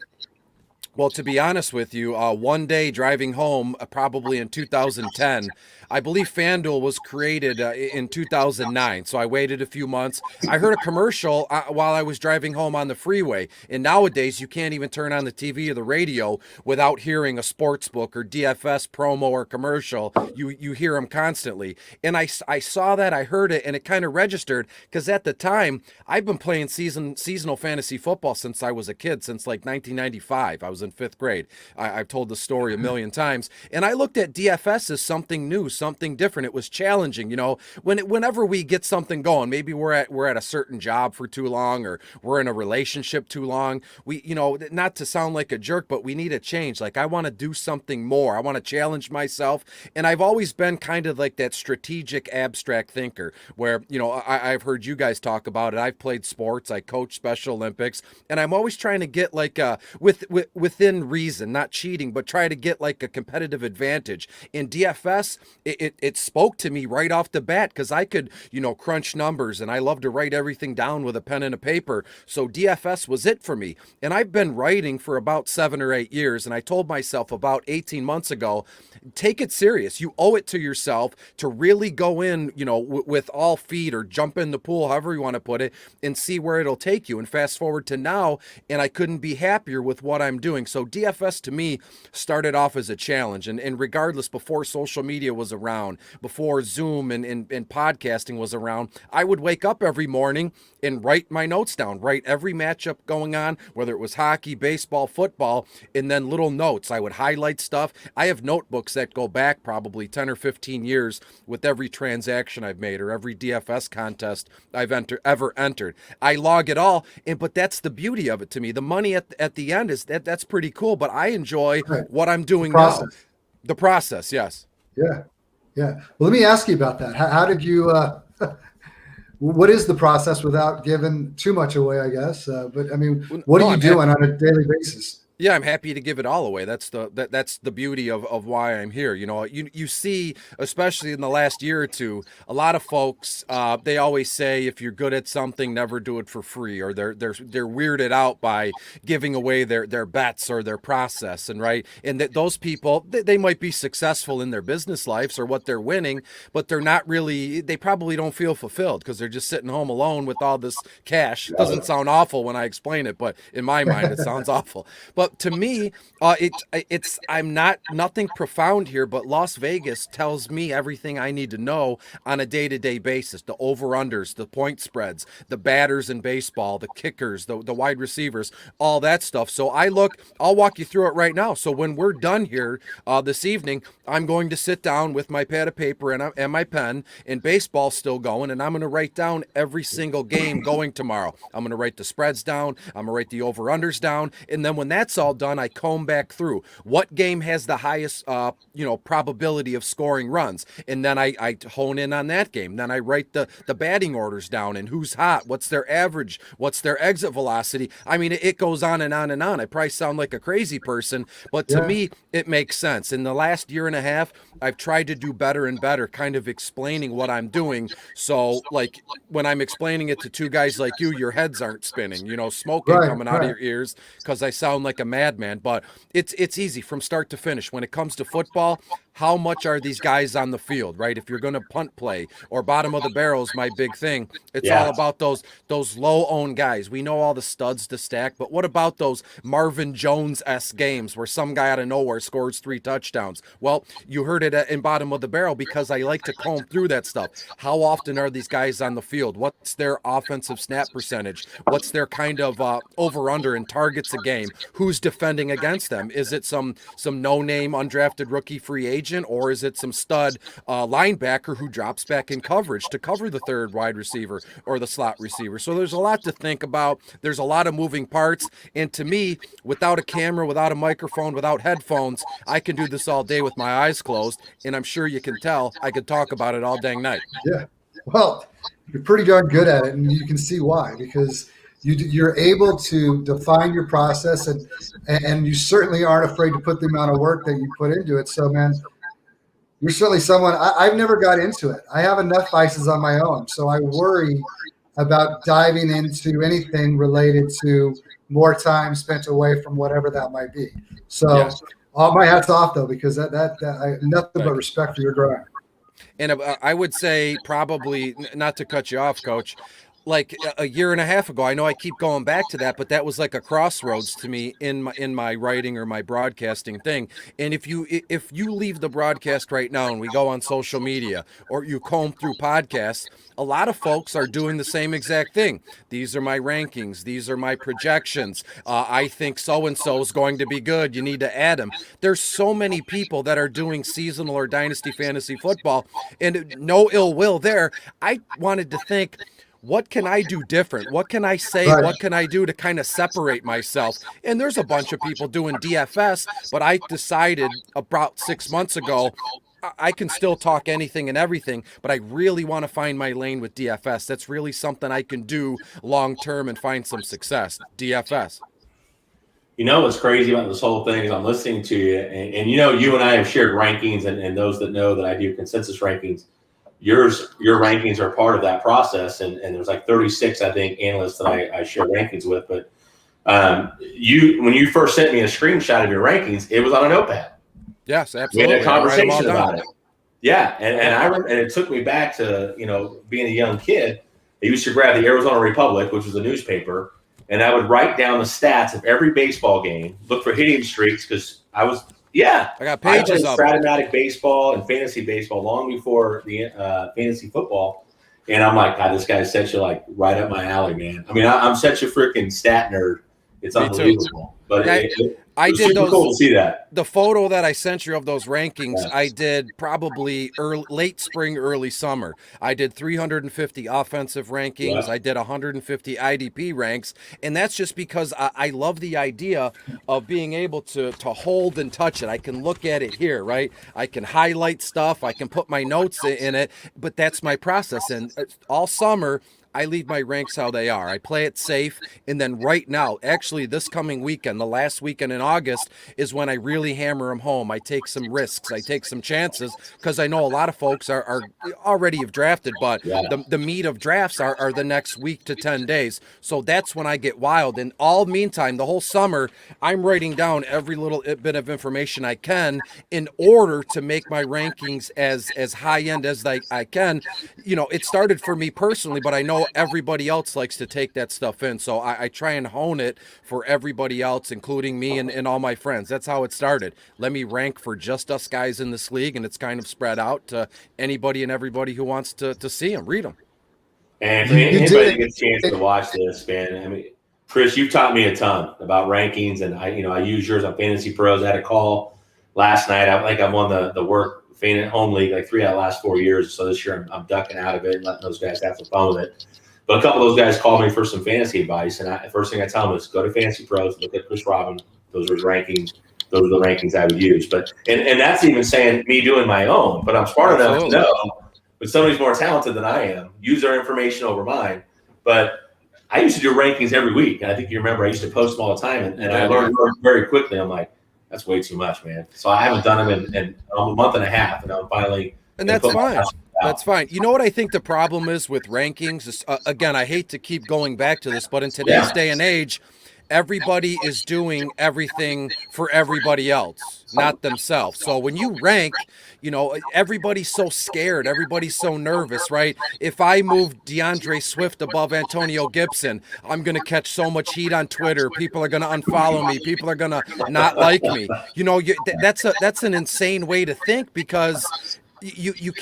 Well, to be honest with you, one day driving home, probably in 2010, I believe FanDuel was created in 2009. So I waited a few months. I heard a commercial while I was driving home on the freeway. And nowadays, you can't even turn on the TV or the radio without hearing a sports book or DFS promo or commercial. You hear them constantly. And I saw that, I heard it, and it kind of registered because at the time, I've been playing seasonal fantasy football since I was a kid, since like 1995. I was in 5th grade. I've told the story a million times. And I looked at DFS as something new, something different. It was challenging. Whenever we get something going, maybe we're at a certain job for too long, or we're in a relationship too long. We, not to sound like a jerk, but we need a change. Like, I want to do something more. I want to challenge myself. And I've always been kind of like that strategic, abstract thinker where, I've heard you guys talk about it. I've played sports. I coach Special Olympics, and I'm always trying to get like within reason, not cheating, but try to get like a competitive advantage. In DFS, it spoke to me right off the bat because I could, crunch numbers, and I love to write everything down with a pen and a paper. So DFS was it for me. And I've been writing for about 7 or 8 years, and I told myself about 18 months ago, take it serious. You owe it to yourself to really go in, with all feet, or jump in the pool, however you want to put it, and see where it'll take you. And fast forward to now, and I couldn't be happier with what I'm doing. So DFS to me started off as a challenge. And regardless, before social media was around, before Zoom and podcasting was around, I would wake up every morning and write my notes down, write every matchup going on, whether it was hockey, baseball, football, and then little notes. I would highlight stuff. I have notebooks that go back probably 10 or 15 years with every transaction I've made or every DFS contest I've ever entered. I log it all, but that's the beauty of it to me. The money at the end is that's pretty cool, but I enjoy what I'm doing now. The process, yes. Yeah. Well, let me ask you about that. How did you what is the process, without giving too much away, I guess? But I mean, what are you doing on a daily basis? Yeah, I'm happy to give it all away. That's the beauty of why I'm here. You see, especially in the last year or two, a lot of folks they always say if you're good at something, never do it for free, or they're weirded out by giving away their bets or their process, and right, and that those people they might be successful in their business lives or what they're winning, but they're not really. They probably don't feel fulfilled because they're just sitting home alone with all this cash. It doesn't sound awful when I explain it, but in my mind, it sounds awful. But to me, it's I'm not nothing profound here, but Las Vegas tells me everything I need to know on a day-to-day basis. The over-unders, the point spreads, the batters in baseball, the kickers, the wide receivers, all that stuff. So I'll walk you through it right now. So when we're done here this evening, I'm going to sit down with my pad of paper and my pen, and baseball's still going, and I'm going to write down every single game going tomorrow. I'm going to write the spreads down. I'm going to write the over-unders down, and then when that's all done, I comb back through what game has the highest, probability of scoring runs, and then I hone in on that game. Then I write the batting orders down and who's hot, what's their average, what's their exit velocity. I mean, it goes on and on and on. I probably sound like a crazy person, but to me, it makes sense. In the last year and a half, I've tried to do better and better, kind of explaining what I'm doing. So, like when I'm explaining it to two guys like you, your heads aren't spinning, smoking coming out of your ears because I sound like a madman. But it's easy from start to finish. When it comes to football, how much are these guys on the field, right? If you're going to punt play or bottom of the barrel is my big thing. It's all about those low-owned guys. We know all the studs to stack, but what about those Marvin Jones-esque games where some guy out of nowhere scores 3 touchdowns? Well, you heard it in bottom of the barrel because I like to comb through that stuff. How often are these guys on the field? What's their offensive snap percentage? What's their kind of over-under in targets a game? Who's defending against them? Is it some no-name undrafted rookie free agent? Or is it some stud linebacker who drops back in coverage to cover the third wide receiver or the slot receiver? So there's a lot to think about. There's a lot of moving parts. And to me, without a camera, without a microphone, without headphones, I can do this all day with my eyes closed. And I'm sure you can tell I could talk about it all dang night. Yeah. Well, you're pretty darn good at it. And you can see why, because you're able to define your process and you certainly aren't afraid to put the amount of work that you put into it. So, man, you're certainly someone I've never got into it. I have enough vices on my own. So I worry about diving into anything related to more time spent away from whatever that might be. So all my hats off though, because that I nothing but respect for your grind. And I would say probably, not to cut you off, Coach, like a year and a half ago, I know I keep going back to that, but that was like a crossroads to me in my writing or my broadcasting thing. And if you leave the broadcast right now and we go on social media or you comb through podcasts, a lot of folks are doing the same exact thing. These are my rankings. These are my projections. I think so-and-so is going to be good. You need to add them. There's so many people that are doing seasonal or dynasty fantasy football, and no ill will there. I wanted to think, what can I do different? What can I say? Right. What can I do to kind of separate myself? And there's a bunch of people doing DFS, but I decided about 6 months ago, I can still talk anything and everything, but I really want to find my lane with DFS. That's really something I can do long term and find some success. You know what's crazy about this whole thing is I'm listening to you, and you and I have shared rankings, and those that know that I do consensus rankings, your rankings are part of that process, and there's like 36, I think, analysts that I share rankings with. But when you first sent me a screenshot of your rankings, it was on a notepad. Yes, absolutely. We had a conversation about it. Yeah, and it took me back to being a young kid. I used to grab the Arizona Republic, which was a newspaper, and I would write down the stats of every baseball game, look for hitting streaks because I got pages of Stratomatic baseball and fantasy baseball long before the fantasy football. And I'm like, God, this guy set you like right up my alley, man. I mean, I'm such a freaking stat nerd. It's unbelievable. But I did those. Cool to see that. The photo that I sent you of those rankings, I did probably late spring, early summer. I did 350 offensive rankings. I did 150 IDP ranks, and that's just because I love the idea of being able to hold and touch it. I can look at it here, right? I can highlight stuff. I can put my notes in it, but that's my process. And all summer, I leave my ranks how they are. I play it safe. And then right now, actually this coming weekend, the last weekend in August, is when I really hammer them home. I take some risks. I take some chances because I know a lot of folks are already have drafted, but Yeah. the meat of drafts are the next week to 10 days. So that's when I get wild. And all meantime, the whole summer, I'm writing down every little bit of information I can in order to make my rankings as high end as I can. It started for me personally, but I know everybody else likes to take that stuff in. So I try and hone it for everybody else, including me and all my friends. That's how it started. Let me rank for just us guys in this league, and it's kind of spread out to anybody and everybody who wants to see them, read them. And for anybody that gets a chance to watch this, man, I mean, Chris, you've taught me a ton about rankings, and I use yours on Fantasy Pros. I had a call last night. I won the work fan home league like 3 out of the last 4 years. So this year I'm ducking out of it and letting those guys have some fun with it. But a couple of those guys called me for some fantasy advice, and the first thing I tell them is go to Fantasy Pros, look at Chris Robin. Those are his rankings. Those are the rankings I would use. But and that's even saying me doing my own. But I'm smart enough to know, but somebody's more talented than I am, use their information over mine. But I used to do rankings every week. And I think you remember I used to post them all the time, and I learned very quickly. I'm like, that's way too much, man. So I haven't done them in a month and a half, and I'm finally. And that's fine. That's fine. You know what I think the problem is with rankings? Is, again, I hate to keep going back to this, but in today's day and age, everybody is doing everything for everybody else, not themselves. So when you rank, everybody's so scared. Everybody's so nervous, right? If I move DeAndre Swift above Antonio Gibson, I'm going to catch so much heat on Twitter. People are going to unfollow me. People are going to not like me. That's an insane way to think, because you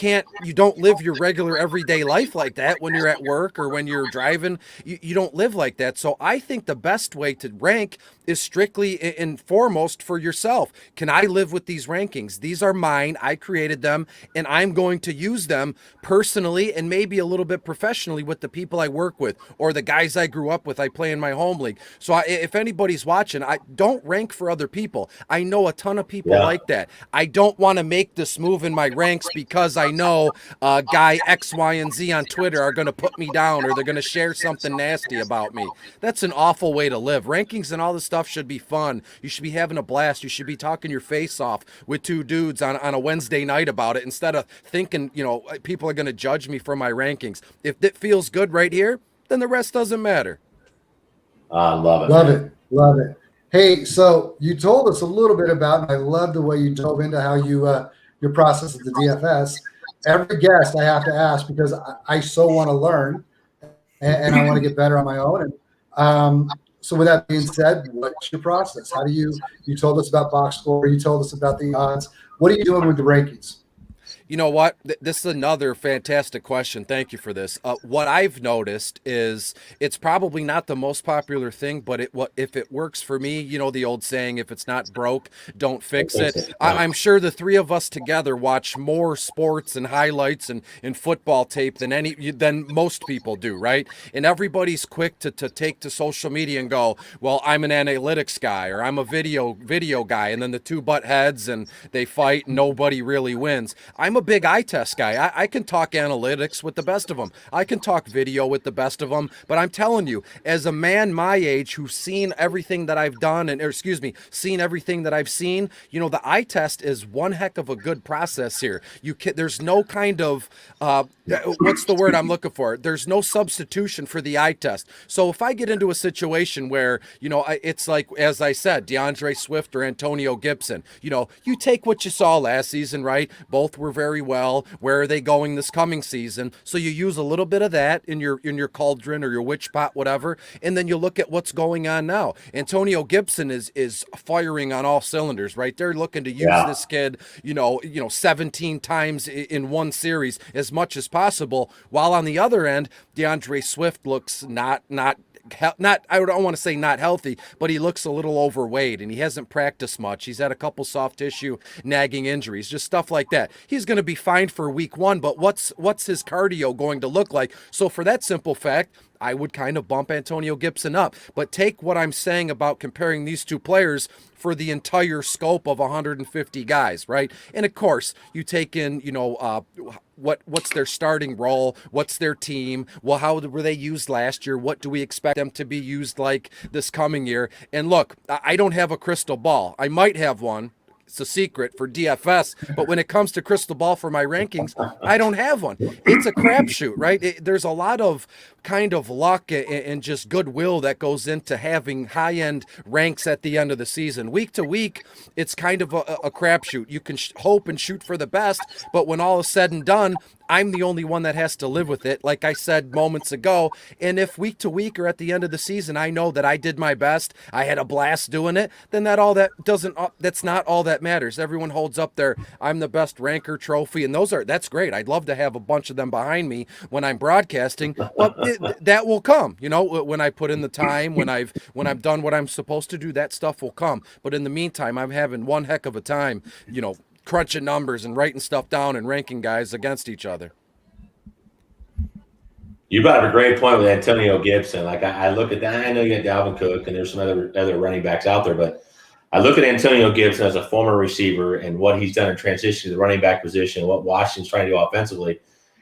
don't live your regular everyday life like that when you're at work or when you're driving. You don't live like that. So I think the best way to rank is strictly and foremost for yourself. Can I live with these rankings? These are mine. I created them, and I'm going to use them personally and maybe a little bit professionally with the people I work with or the guys I grew up with. I play in my home league. So if anybody's watching, I don't rank for other people. I know a ton of people like that. I don't want to make this move in my ranks because I know guy X, Y, and Z on Twitter are going to put me down, or they're going to share something nasty about me. That's an awful way to live. Rankings and all this stuff should be fun. You should be having a blast. You should be talking your face off with two dudes on a Wednesday night about it, instead of thinking, people are going to judge me for my rankings. If it feels good right here, then the rest doesn't matter. I love it. Love it. Hey, so you told us a little bit about, and I love the way you dove into how you your process at the DFS. Every guest I have to ask, because I so want to learn and I want to get better on my own. And so with that being said, what's your process? How do you told us about box score, you told us about the odds. What are you doing with the rankings? You know what? This is another fantastic question. Thank you for this. What I've noticed is it's probably not the most popular thing, but if it works for me, the old saying, if it's not broke, don't fix it. I'm sure the three of us together watch more sports and highlights and football tape than most people do, right? And everybody's quick to take to social media and go, well, I'm an analytics guy, or I'm a video guy, and then the two butt heads and they fight and nobody really wins. I'm a big eye test guy. I can talk analytics with the best of them. I can talk video with the best of them. But I'm telling you, as a man my age who's seen everything that I've done, seen everything that I've seen, the eye test is one heck of a good process here. There's no kind of, what's the word I'm looking for? There's no substitution for the eye test. So if I get into a situation where, it's like, as I said, DeAndre Swift or Antonio Gibson, you take what you saw last season, right? Both were very well. Where are they going this coming season? So you use a little bit of that in your cauldron or your witch pot, whatever, and then you look at what's going on now. Antonio Gibson is firing on all cylinders, right? They're looking to use this kid, 17 times in one series as much as possible. While on the other end, DeAndre Swift looks not I don't want to say not healthy, but he looks a little overweight and he hasn't practiced much. He's had a couple soft tissue nagging injuries, just stuff like that. He's going to be fine for week one, but what's his cardio going to look like? So for that simple fact, I would kind of bump Antonio Gibson up. But take what I'm saying about comparing these two players for the entire scope of 150 guys, right? And of course, you take in, what's their starting role, what's their team, well, how were they used last year, what do we expect them to be used like this coming year? And look, I don't have a crystal ball. I might have one. It's a secret for DFS, but when it comes to crystal ball for my rankings, I don't have one. It's a crapshoot, right? There's a lot of kind of luck and just goodwill that goes into having high-end ranks at the end of the season. Week to week, it's kind of a crapshoot. You can hope and shoot for the best, but when all is said and done, I'm the only one that has to live with it, like I said moments ago. And if week to week or at the end of the season, I know that I did my best, I had a blast doing it, then that's not all that matters. Everyone holds up their I'm the best ranker trophy, and that's great. I'd love to have a bunch of them behind me when I'm broadcasting, but that will come. When I put in the time, when I've done what I'm supposed to do, that stuff will come. But in the meantime, I'm having one heck of a time, crunching numbers and writing stuff down and ranking guys against each other. You brought up a great point with Antonio Gibson. Like I look at that, I know you got Dalvin Cook and there's some other running backs out there, but I look at Antonio Gibson as a former receiver and what he's done in transition to the running back position, what Washington's trying to do offensively.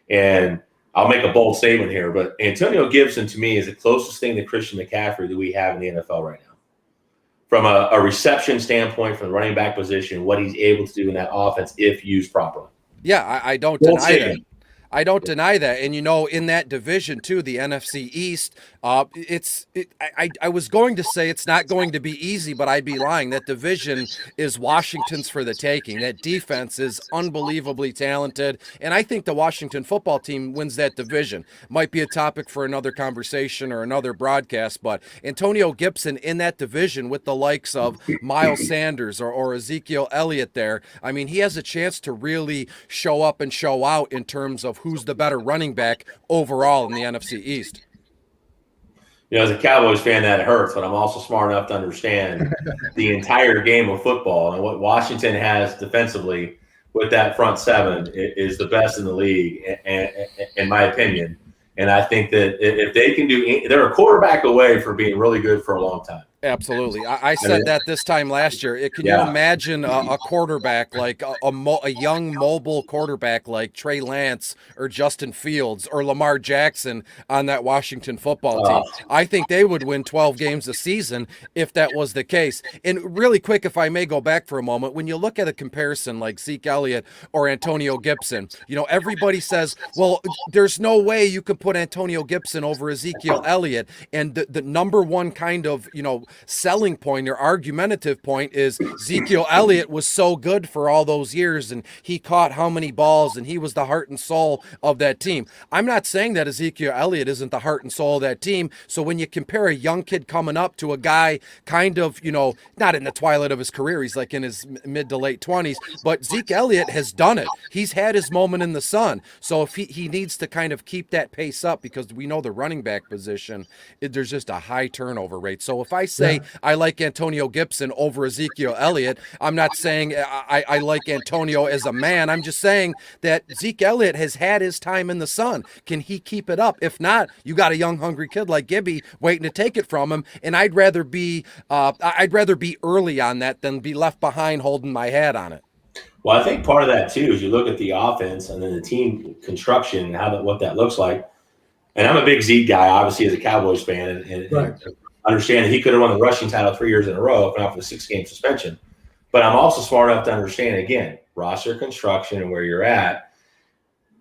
And I'll make a bold statement here, but Antonio Gibson to me is the closest thing to Christian McCaffrey that we have in the NFL right now. From a reception standpoint, from the running back position, what he's able to do in that offense if used properly. Yeah, I don't deny that. I don't deny that. And, in that division, too, the NFC East, I was going to say it's not going to be easy, but I'd be lying. That division is Washington's for the taking. That defense is unbelievably talented. And I think the Washington football team wins that division. Might be a topic for another conversation or another broadcast, but Antonio Gibson in that division with the likes of Miles Sanders or Ezekiel Elliott there, I mean, he has a chance to really show up and show out in terms of who's the better running back overall in the NFC East. As a Cowboys fan, that hurts, but I'm also smart enough to understand the entire game of football and what Washington has defensively with that front seven is the best in the league, in my opinion. And I think that if they can they're a quarterback away from being really good for a long time. Absolutely. I said that this time last year. Can you imagine a quarterback like a young mobile quarterback like Trey Lance or Justin Fields or Lamar Jackson on that Washington football team? I think they would win 12 games a season if that was the case. And really quick, if I may go back for a moment, when you look at a comparison like Zeke Elliott or Antonio Gibson, everybody says, well, there's no way you could put Antonio Gibson over Ezekiel Elliott. And the number one kind of, selling point or argumentative point is Ezekiel Elliott was so good for all those years and he caught how many balls and he was the heart and soul of that team. I'm not saying that Ezekiel Elliott isn't the heart and soul of that team. So when you compare a young kid coming up to a guy kind of, not in the twilight of his career, he's like in his mid to late 20s, but Zeke Elliott has done it. He's had his moment in the sun. So if he needs to kind of keep that pace up because we know the running back position, there's just a high turnover rate. So if I say I like Antonio Gibson over Ezekiel Elliott, I'm not saying I like Antonio as a man. I'm just saying that Zeke Elliott has had his time in the sun. Can he keep it up? If not, you got a young, hungry kid like Gibby waiting to take it from him. And I'd rather be early on that than be left behind holding my hat on it. Well, I think part of that too is you look at the offense and then the team construction and what that looks like. And I'm a big Zeke guy, obviously, as a Cowboys fan, and understand that he could have won the rushing title 3 years in a row if not for the 6-game suspension. But I'm also smart enough to understand, again, roster construction and where you're at.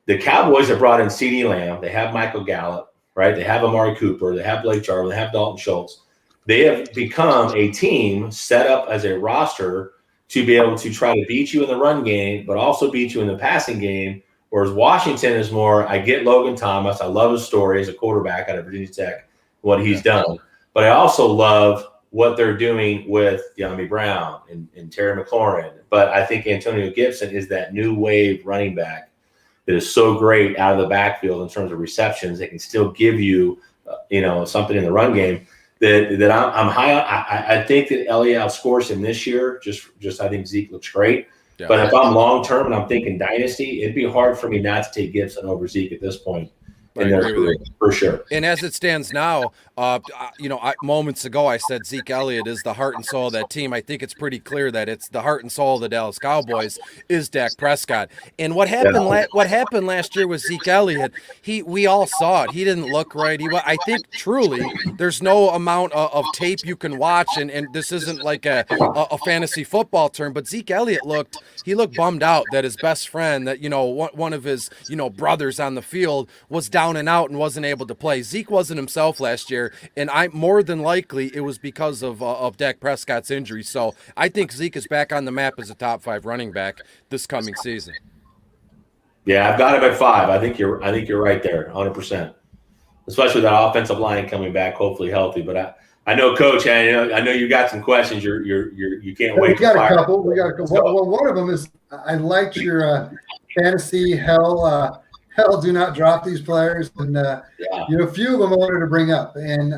The Cowboys have brought in CeeDee Lamb. They have Michael Gallup, right? They have Amari Cooper. They have Blake Jarwin. They have Dalton Schultz. They have become a team set up as a roster to be able to try to beat you in the run game, but also beat you in the passing game. Whereas Washington is more, I get Logan Thomas. I love his story as a quarterback out of Virginia Tech, what he's done. But I also love what they're doing with De'Ami Brown and Terry McLaurin. But I think Antonio Gibson is that new wave running back that is so great out of the backfield in terms of receptions. They can still give you, something in the run game that I'm high on. I think that Elliott outscores him this year. Just I think Zeke looks great. Yeah. But if I'm long term and I'm thinking dynasty, it'd be hard for me not to take Gibson over Zeke at this point in their career, for sure. And as it stands now, moments ago I said Zeke Elliott is the heart and soul of that team. I think it's pretty clear that it's the heart and soul of the Dallas Cowboys is Dak Prescott. And what happened? What happened last year with Zeke Elliott? We all saw it. He didn't look right. I think truly there's no amount of tape you can watch, and this isn't like a fantasy football term, but Zeke Elliott looked bummed out that his best friend, that one of his brothers on the field was down and out and wasn't able to play. Zeke wasn't himself last year, and more than likely it was because of Dak Prescott's injury. So I think Zeke is back on the map as a top 5 running back this coming season. Yeah, I've got him at 5. I think you're right there, 100%. Especially with that offensive line coming back, hopefully healthy. But I know, Coach. I know you got some questions. You can't wait. We got a couple. Well, one of them is I liked your fantasy hell. Hell, do not drop these players. And, a few of them I wanted to bring up. And,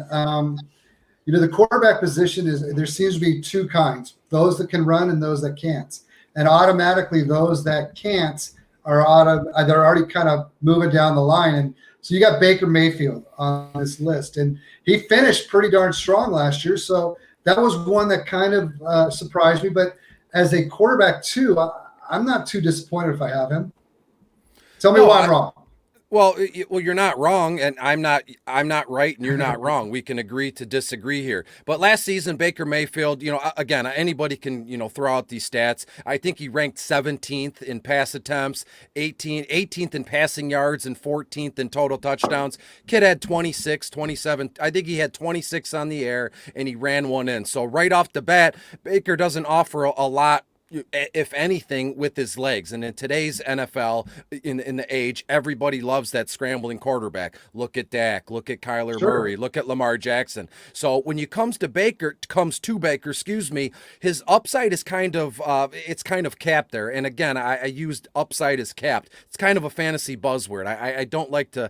the quarterback position there seems to be 2 kinds, those that can run and those that can't. And automatically those that can't they're already kind of moving down the line. And so you got Baker Mayfield on this list. And he finished pretty darn strong last year. So that was one that kind of surprised me. But as a quarterback too, I'm not too disappointed if I have him. Tell me why I'm wrong. Well, you're not wrong, and I'm not right, and you're not wrong. We can agree to disagree here. But last season, Baker Mayfield, again, anybody can, throw out these stats. I think he ranked 17th in pass attempts, 18th in passing yards, and 14th in total touchdowns. Kid had 26, 27. I think he had 26 on the air, and he ran one in. So right off the bat, Baker doesn't offer a lot, if anything, with his legs. And in today's NFL, in the age, everybody loves that scrambling quarterback. Look at Dak, look at Kyler Murray, look at Lamar Jackson. So when you comes to Baker, his upside is kind of capped there. And again, I used upside as capped. It's kind of a fantasy buzzword. I don't like to,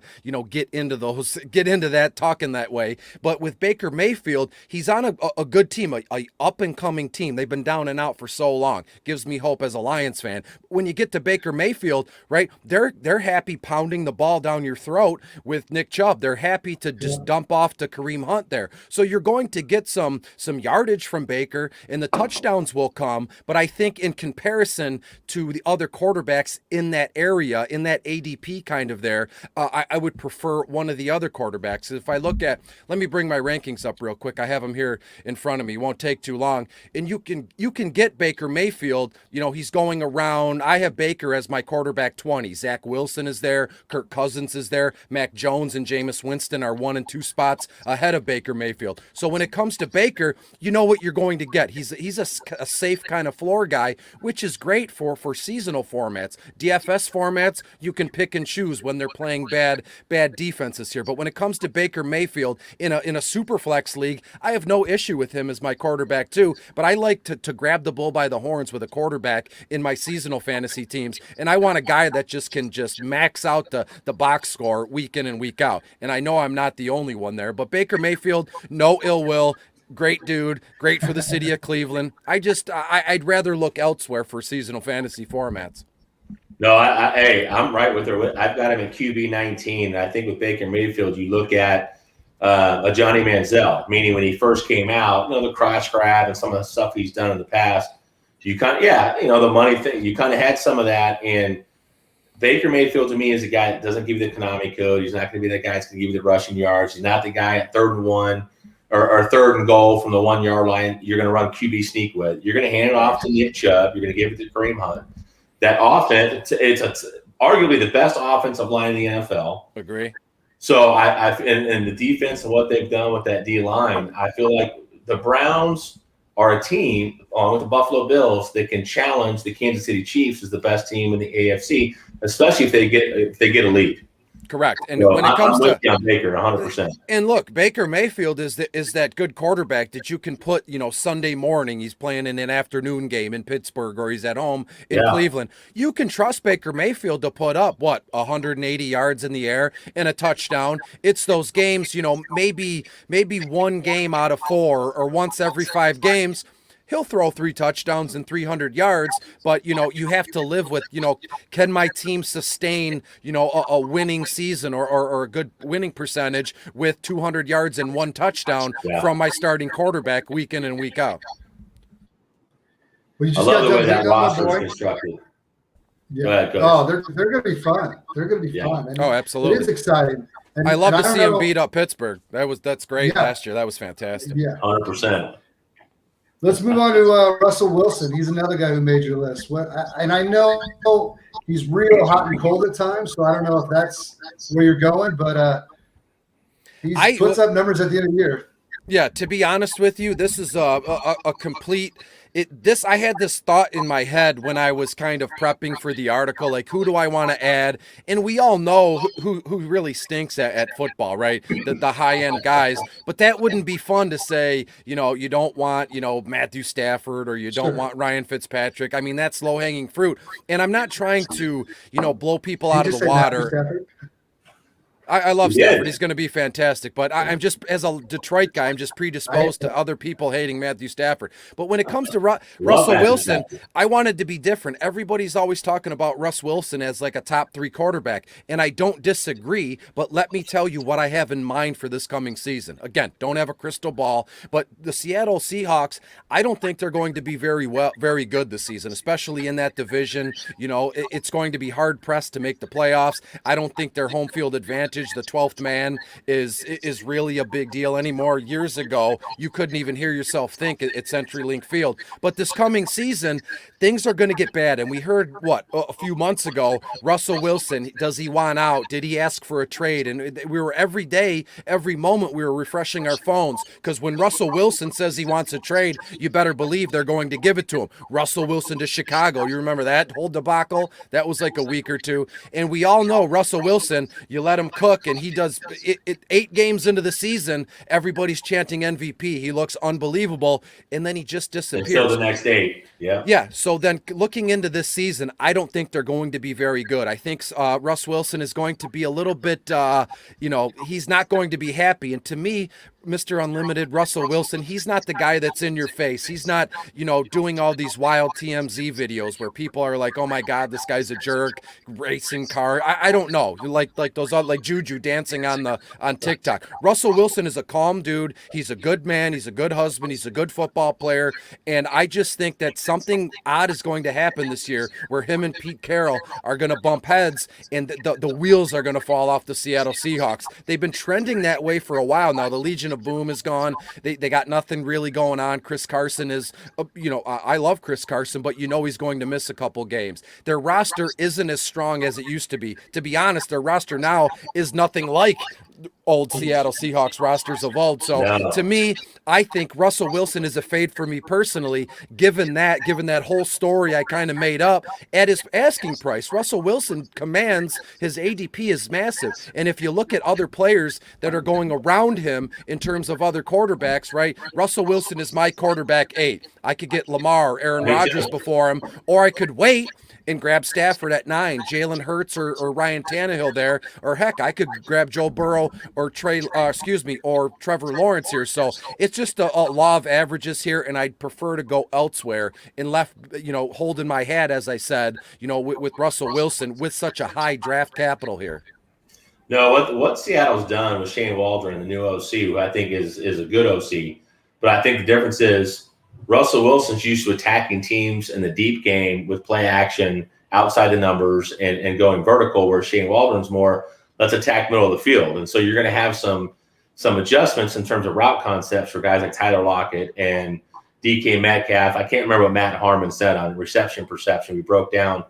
get into that talking that way. But with Baker Mayfield, he's on a good team, a up and coming team. They've been down and out for so long. Gives me hope as a Lions fan. When you get to Baker Mayfield, right, they're happy pounding the ball down your throat with Nick Chubb. They're happy to just dump off to Kareem Hunt there. So you're going to get some yardage from Baker, and the touchdowns will come. But I think in comparison to the other quarterbacks in that area, in that ADP kind of there, I would prefer one of the other quarterbacks. If I look at, let me bring my rankings up real quick. I have them here in front of me. It won't take too long. And you can get Baker Mayfield. He's going around. I have Baker as my quarterback 20. Zach Wilson is there. Kirk Cousins is there. Mac Jones and Jameis Winston are 1 and 2 spots ahead of Baker Mayfield. So when it comes to Baker, you know what you're going to get. He's a safe kind of floor guy, which is great for seasonal formats. DFS formats, you can pick and choose when they're playing bad defenses here. But when it comes to Baker Mayfield in a super flex league, I have no issue with him as my quarterback too. But I like to grab the bull by the horns with a quarterback in my seasonal fantasy teams, and I want a guy that can max out the box score week in and week out. And I know I'm not the only one there, but Baker Mayfield, no ill will, great dude, great for the city of Cleveland. I'd rather look elsewhere for seasonal fantasy formats. No, I'm right with her. I've got him in QB 19. I think with Baker Mayfield, you look at a Johnny Manziel, meaning when he first came out, the crotch grab and some of the stuff he's done in the past. You kind of, the money thing, you kind of had some of that. And Baker Mayfield to me is a guy that doesn't give you the Konami code. He's not going to be that guy that's going to give you the rushing yards. He's not the guy at 3rd and 1 or 3rd and goal from the 1 yard line you're going to run QB sneak with. You're going to hand it off to Nick Chubb. You're going to give it to Kareem Hunt. That offense, it's arguably the best offensive line in the NFL. Agree. So and the defense and what they've done with that D line, I feel like the Browns are a team, along with the Buffalo Bills, that can challenge the Kansas City Chiefs as the best team in the AFC, especially if they get a lead. Correct. And so when it comes to Baker, 100%. And look, Baker Mayfield is that good quarterback that you can put, Sunday morning, he's playing in an afternoon game in Pittsburgh, or he's at home in Cleveland. You can trust Baker Mayfield to put up 180 yards in the air and a touchdown. It's those games, maybe one game out of 4 or once every 5 games. he'll throw 3 touchdowns and 300 yards, but, you have to live with, can my team sustain, a winning season or a good winning percentage with 200 yards and 1 touchdown from my starting quarterback week in and week out. Well, you I just love got the way done that hitting on my roster is boy. constructed. Yeah. Go ahead, Coach. Oh, they're going to be fun. They're going to be Yeah. fun. And Oh, absolutely. It is exciting. And, I love and to I see don't him know- beat up Pittsburgh. That's great Yeah. last year. That was fantastic. Yeah. 100%. Let's move on to Russell Wilson. He's another guy who made your list. And I know he's real hot and cold at times, so I don't know if that's where you're going, but he puts up numbers at the end of the year. Yeah, to be honest with you, this is a complete. I had this thought in my head when I was kind of prepping for the article, like who do I want to add? And we all know who really stinks at football, right? The high end guys. But that wouldn't be fun to say. You don't want Matthew Stafford or you don't want Ryan Fitzpatrick. I mean, that's low hanging fruit. And I'm not trying to blow people out of the water. I love Stafford. He's going to be fantastic. But I'm just, as a Detroit guy, I'm just predisposed to other people hating Matthew Stafford. But when it comes to Russell Wilson, I wanted to be different. Everybody's always talking about Russ Wilson as like a top 3 quarterback. And I don't disagree. But let me tell you what I have in mind for this coming season. Again, don't have a crystal ball. But the Seattle Seahawks, I don't think they're going to be very good this season, especially in that division. It's going to be hard pressed to make the playoffs. I don't think their home field advantage, the 12th man, is really a big deal anymore. Years ago, you couldn't even hear yourself think at CenturyLink Field. But this coming season, things are going to get bad. And we heard, a few months ago, Russell Wilson, does he want out? Did he ask for a trade? And we were every day, every moment, we were refreshing our phones, because when Russell Wilson says he wants a trade, you better believe they're going to give it to him. Russell Wilson to Chicago. You remember that whole debacle? That was like a week or two. And we all know Russell Wilson, you let him cook, and he does it 8 games into the season, everybody's chanting MVP. He looks unbelievable, and then he just disappears. Until the next 8. Yeah. Yeah. So then looking into this season, I don't think they're going to be very good. I think Russ Wilson is going to be a little bit, he's not going to be happy. And to me, Mr. Unlimited, Russell Wilson, he's not the guy that's in your face. He's not, doing all these wild TMZ videos where people are like, oh my God, this guy's a jerk, racing car. I don't know. Like those like Juju dancing on TikTok. Russell Wilson is a calm dude. He's a good man. He's a good husband. He's a good football player. And I just think that something odd is going to happen this year where him and Pete Carroll are going to bump heads and the wheels are going to fall off the Seattle Seahawks. They've been trending that way for a while now. The Legion of Boom is gone. They got nothing really going on. Chris Carson is, I love Chris Carson, but he's going to miss a couple games. Their roster isn't as strong as it used to be. To be honest, their roster now is nothing like old Seattle Seahawks rosters of old. So to me, I think Russell Wilson is a fade for me personally, given that whole story I kind of made up at his asking price. Russell Wilson commands, his ADP is massive. And if you look at other players that are going around him in terms of other quarterbacks, right? Russell Wilson is my quarterback 8. I could get Lamar, Aaron Rodgers before him, or I could wait and grab Stafford at 9, Jalen Hurts or Ryan Tannehill there, or heck, I could grab Joe Burrow or Trevor Lawrence here. So it's just a law of averages here, and I'd prefer to go elsewhere and left, holding my hat, as I said, with Russell Wilson with such a high draft capital here. No, what Seattle's done with Shane Waldron, the new OC, who I think is a good OC, but I think the difference is Russell Wilson's used to attacking teams in the deep game with play action outside the numbers and going vertical, where Shane Waldron's more, let's attack middle of the field. And so you're going to have some adjustments in terms of route concepts for guys like Tyler Lockett and DK Metcalf. I can't remember what Matt Harmon said on reception perception. We broke down,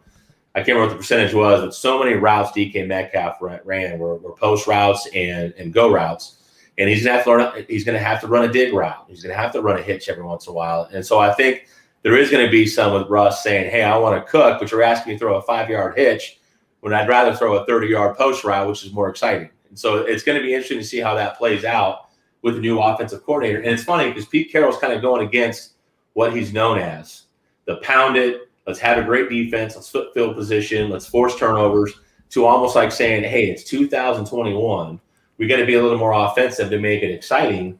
I can't remember what the percentage was, but so many routes DK Metcalf ran were post routes and go routes. And he's going to have to run a dig route. He's going to have to run a hitch every once in a while. And so I think there is going to be some with Russ saying, hey, I want to cook, but you're asking me to throw a 5-yard hitch when I'd rather throw a 30-yard post route, which is more exciting. And so it's going to be interesting to see how that plays out with the new offensive coordinator. And it's funny because Pete Carroll's kind of going against what he's known as. The pound it, let's have a great defense, let's flip field position, let's force turnovers, to almost like saying, hey, it's 2021. We got to be a little more offensive to make it exciting.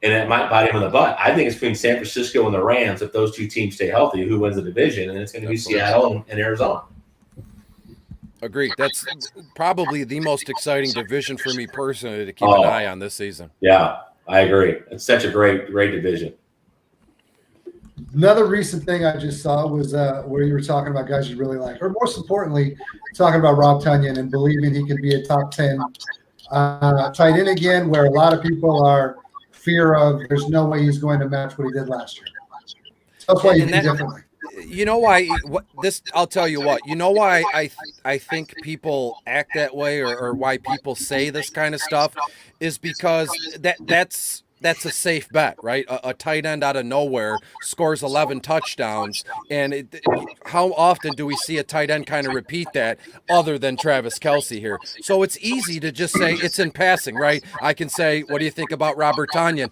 and it might bite him in the butt. I think it's between San Francisco and the Rams. If those two teams stay healthy, who wins the division? And it's going to be Seattle and Arizona. Agreed. That's probably the most exciting division for me personally to keep an eye on this season. Yeah, I agree. It's such a great division. Another recent thing I just saw was where you were talking about guys you really like, or most importantly, talking about Rob Tonyan and believing he can be a top 10 tight end again, where a lot of people are fear of there's no way he's going to match what he did last year. That's why you do differently. You know why I'll tell you what, you know why I think people act that way or why people say this kind of stuff is because that's a safe bet, right? A tight end out of nowhere scores 11 touchdowns. And how often do we see a tight end kind of repeat that other than Travis Kelce here? So it's easy to just say it's in passing, right? I can say, what do you think about Robert Tonyan?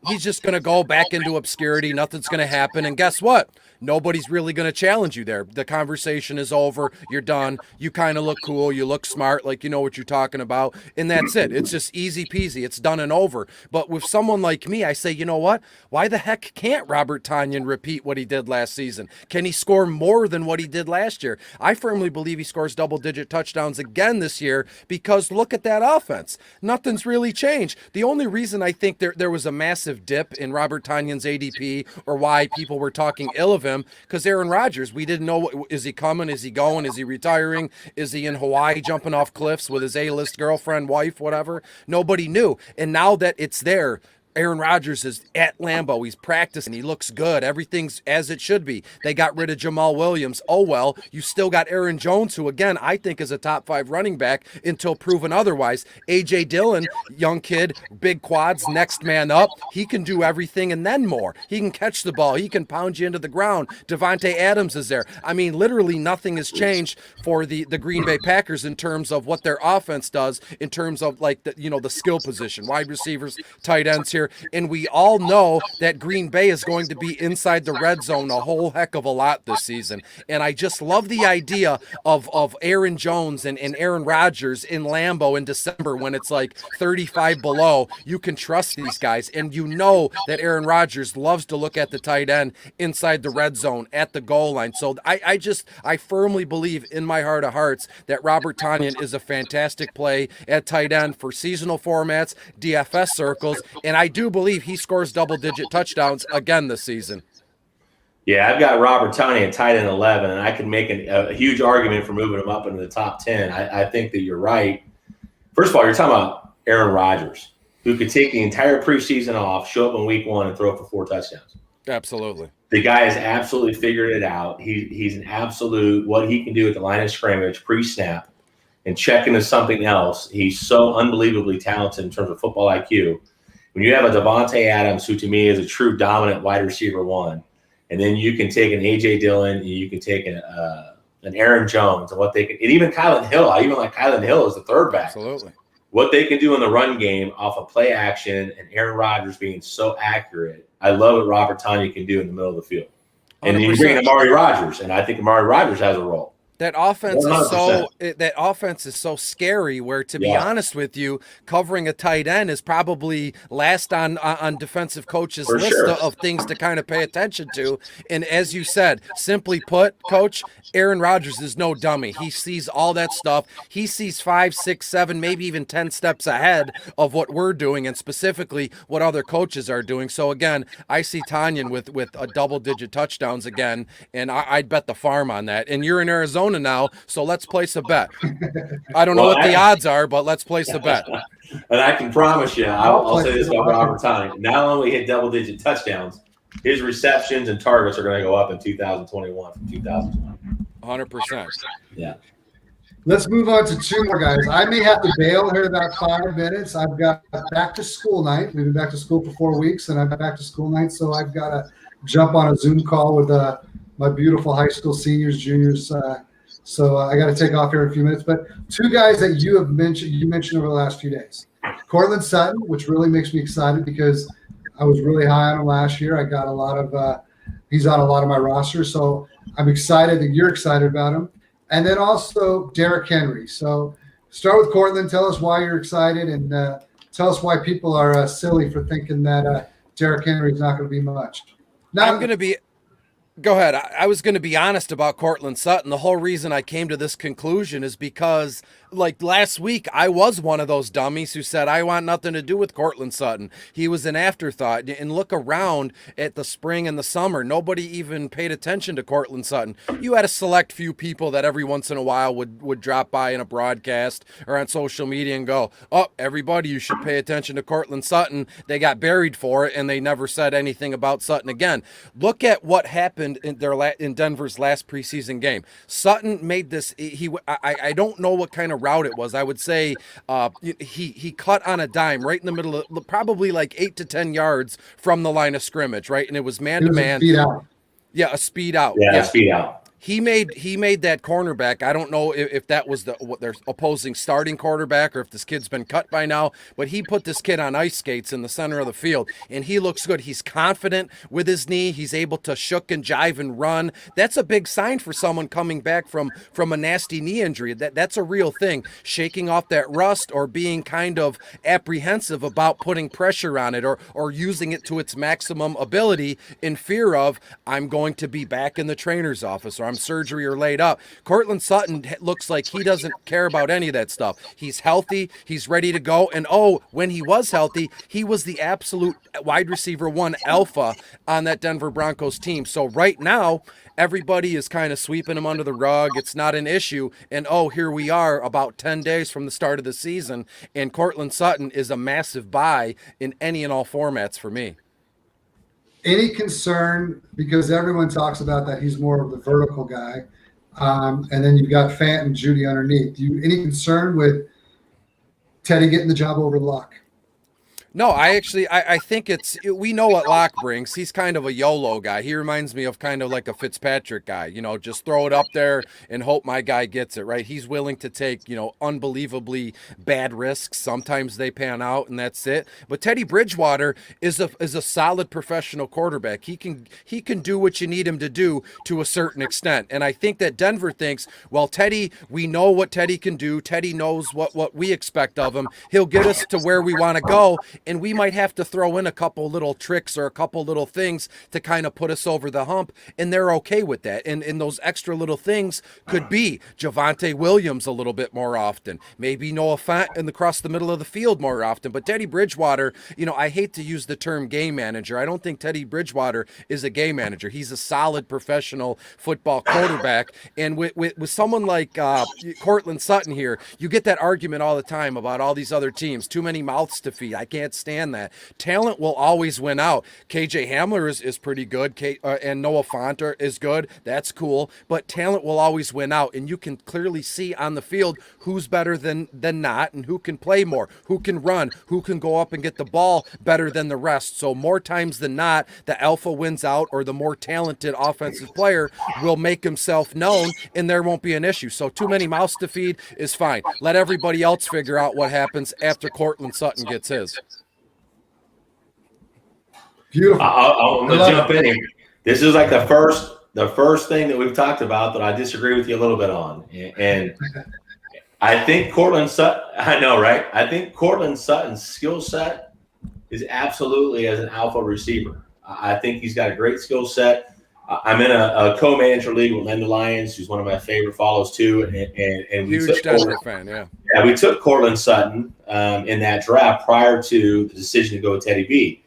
He's just going to go back into obscurity. Nothing's going to happen. And guess what? Nobody's really going to challenge you there. The conversation is over. You're done. You kind of look cool. You look smart, like you know what you're talking about. And that's it. It's just easy peasy. It's done and over. But with someone like me, I say, you know what? Why the heck can't Robert Tonyan repeat what he did last season? Can he score more than what he did last year? I firmly believe he scores double-digit touchdowns again this year because look at that offense. Nothing's really changed. The only reason I think there was a massive dip in Robert Tonyan's ADP or why people were talking ill of him, because Aaron Rodgers, we didn't know, is he coming? Is he going? Is he retiring? Is he in Hawaii jumping off cliffs with his A-list girlfriend, wife, whatever? Nobody knew. And now that it's there, Aaron Rodgers is at Lambeau. He's practicing. He looks good. Everything's as it should be. They got rid of Jamal Williams. Oh, well, you still got Aaron Jones, who, again, I think is a top 5 running back until proven otherwise. A.J. Dillon, young kid, big quads, next man up. He can do everything and then more. He can catch the ball. He can pound you into the ground. Devontae Adams is there. I mean, literally nothing has changed for the Green Bay Packers in terms of what their offense does, in terms of, like, the skill position, wide receivers, tight ends here. And we all know that Green Bay is going to be inside the red zone a whole heck of a lot this season. And I just love the idea of Aaron Jones and Aaron Rodgers in Lambeau in December when it's like 35 below. You can trust these guys. And you know that Aaron Rodgers loves to look at the tight end inside the red zone at the goal line. So I firmly believe in my heart of hearts that Robert Tonyan is a fantastic play at tight end for seasonal formats, DFS circles, and I do believe he scores double-digit touchdowns again this season. Yeah, I've got Robert Tonyan at tight end 11, and I can make a huge argument for moving him up into the top 10. I think that you're right. First of all, you're talking about Aaron Rodgers, who could take the entire preseason off, show up in week 1, and throw for 4 touchdowns. Absolutely. The guy has absolutely figured it out. He's an absolute, what he can do at the line of scrimmage, pre-snap, and check into something else. He's so unbelievably talented in terms of football IQ. When you have a Devontae Adams, who to me is a true dominant wide receiver 1, and then you can take an A.J. Dillon, and you can take an Aaron Jones, and what they can, and even Kylan Hill. I even like Kylan Hill as the third back. Absolutely. What they can do in the run game off of play action and Aaron Rodgers being so accurate. I love what Robert Tonyan can do in the middle of the field. And then you bring in Amari Rodgers, and I think Amari Rodgers has a role. That offense is so scary where, to be honest with you, covering a tight end is probably last on defensive coaches' list of things to kind of pay attention to. And as you said, simply put, Coach, Aaron Rodgers is no dummy. He sees all that stuff. He sees 5, 6, 7, maybe even 10 steps ahead of what we're doing and specifically what other coaches are doing. So, again, I see Tonyan with a double-digit touchdowns again, and I'd bet the farm on that. And you're in Arizona now, so let's place a bet. I don't know what the odds are, but let's place a bet. And I can promise you, I'll say this about Robert Tonyan. Not only hit double-digit touchdowns, his receptions and targets are going to go up in 2021 from 2020. 100%. Yeah. Let's move on to 2 more guys. I may have to bail here in about 5 minutes. I've got back to school night. We've been back to school for 4 weeks, and I've got back to school night, so I've got to jump on a Zoom call with my beautiful high school seniors, juniors. So I got to take off here in a few minutes. But 2 guys that you mentioned over the last few days. Cortland Sutton, which really makes me excited because I was really high on him last year. I got a lot of he's on a lot of my roster. So I'm excited that you're excited about him. And then also Derrick Henry. So start with Cortland. Tell us why you're excited and Tell us why people are silly for thinking that Derrick Henry is not going to be much. I'm going to be. Go ahead. I was going to be honest about Cortland Sutton. The whole reason I came to this conclusion is because, like last week, I was one of those dummies who said, I want nothing to do with Cortland Sutton. He was an afterthought. And look around at the spring and the summer. Nobody even paid attention to Cortland Sutton. You had a select few people that every once in a while would drop by in a broadcast or on social media and go, oh, everybody, you should pay attention to Cortland Sutton. They got buried for it, and they never said anything about Sutton again. Look at what happened in Denver's last preseason game. Sutton made this. I don't know what kind of route it was. I would say he cut on a dime right in the middle of probably like 8 to 10 yards from the line of scrimmage, right, and it was man to man. Yeah, a speed out. Yeah, a speed out. He made that cornerback. I don't know if that was what their opposing starting quarterback or if this kid's been cut by now, but he put this kid on ice skates in the center of the field, and he looks good. He's confident with his knee. He's able to shook and jive and run. That's a big sign for someone coming back from a nasty knee injury. That's a real thing. Shaking off that rust or being kind of apprehensive about putting pressure on it or using it to its maximum ability in fear of, I'm going to be back in the trainer's office or I'm surgery or laid up. Cortland Sutton looks like he doesn't care about any of that stuff. He's healthy. He's ready to go. And when he was healthy, he was the absolute wide receiver 1 alpha on that Denver Broncos team. So right now, everybody is kind of sweeping him under the rug. It's not an issue. And here we are about 10 days from the start of the season. And Cortland Sutton is a massive buy in any and all formats for me. Any concern, because everyone talks about that he's more of the vertical guy, and then you've got Fant and Judy underneath. Any concern with Teddy getting the job over Locke? No, I think we know what Locke brings. He's kind of a YOLO guy. He reminds me of kind of like a Fitzpatrick guy, just throw it up there and hope my guy gets it, right? He's willing to take, unbelievably bad risks. Sometimes they pan out and that's it. But Teddy Bridgewater is a solid professional quarterback. He can do what you need him to do to a certain extent. And I think that Denver thinks, well, Teddy, we know what Teddy can do. Teddy knows what we expect of him. He'll get us to where we want to go. And we might have to throw in a couple little tricks or a couple little things to kind of put us over the hump, and they're okay with that. And those extra little things could be Javonte Williams a little bit more often, maybe Noah Fant across the middle of the field more often. But Teddy Bridgewater, I hate to use the term game manager. I don't think Teddy Bridgewater is a game manager. He's a solid professional football quarterback. And with someone like Cortland Sutton here, you get that argument all the time about all these other teams. Too many mouths to feed. I can't stand that. Talent will always win out. KJ Hamler is pretty good, and Noah Fant is good. That's cool. But talent will always win out, and you can clearly see on the field who's better than not, and who can play more, who can run, who can go up and get the ball better than the rest. So more times than not, the alpha wins out, or the more talented offensive player will make himself known, and there won't be an issue. So too many mouths to feed is fine. Let everybody else figure out what happens after Cortland Sutton gets his. Beautiful. I'm going to jump in here. This is like the first thing that we've talked about that I disagree with you a little bit on. And I think Cortland Sutton, I know, right? I think Cortland Sutton's skill set is absolutely as an alpha receiver. I think he's got a great skill set. I'm in a co-manager league with Linda Lyons, who's one of my favorite follows too. And we huge Denver fan, yeah. Yeah, we took Cortland Sutton in that draft prior to the decision to go with Teddy B.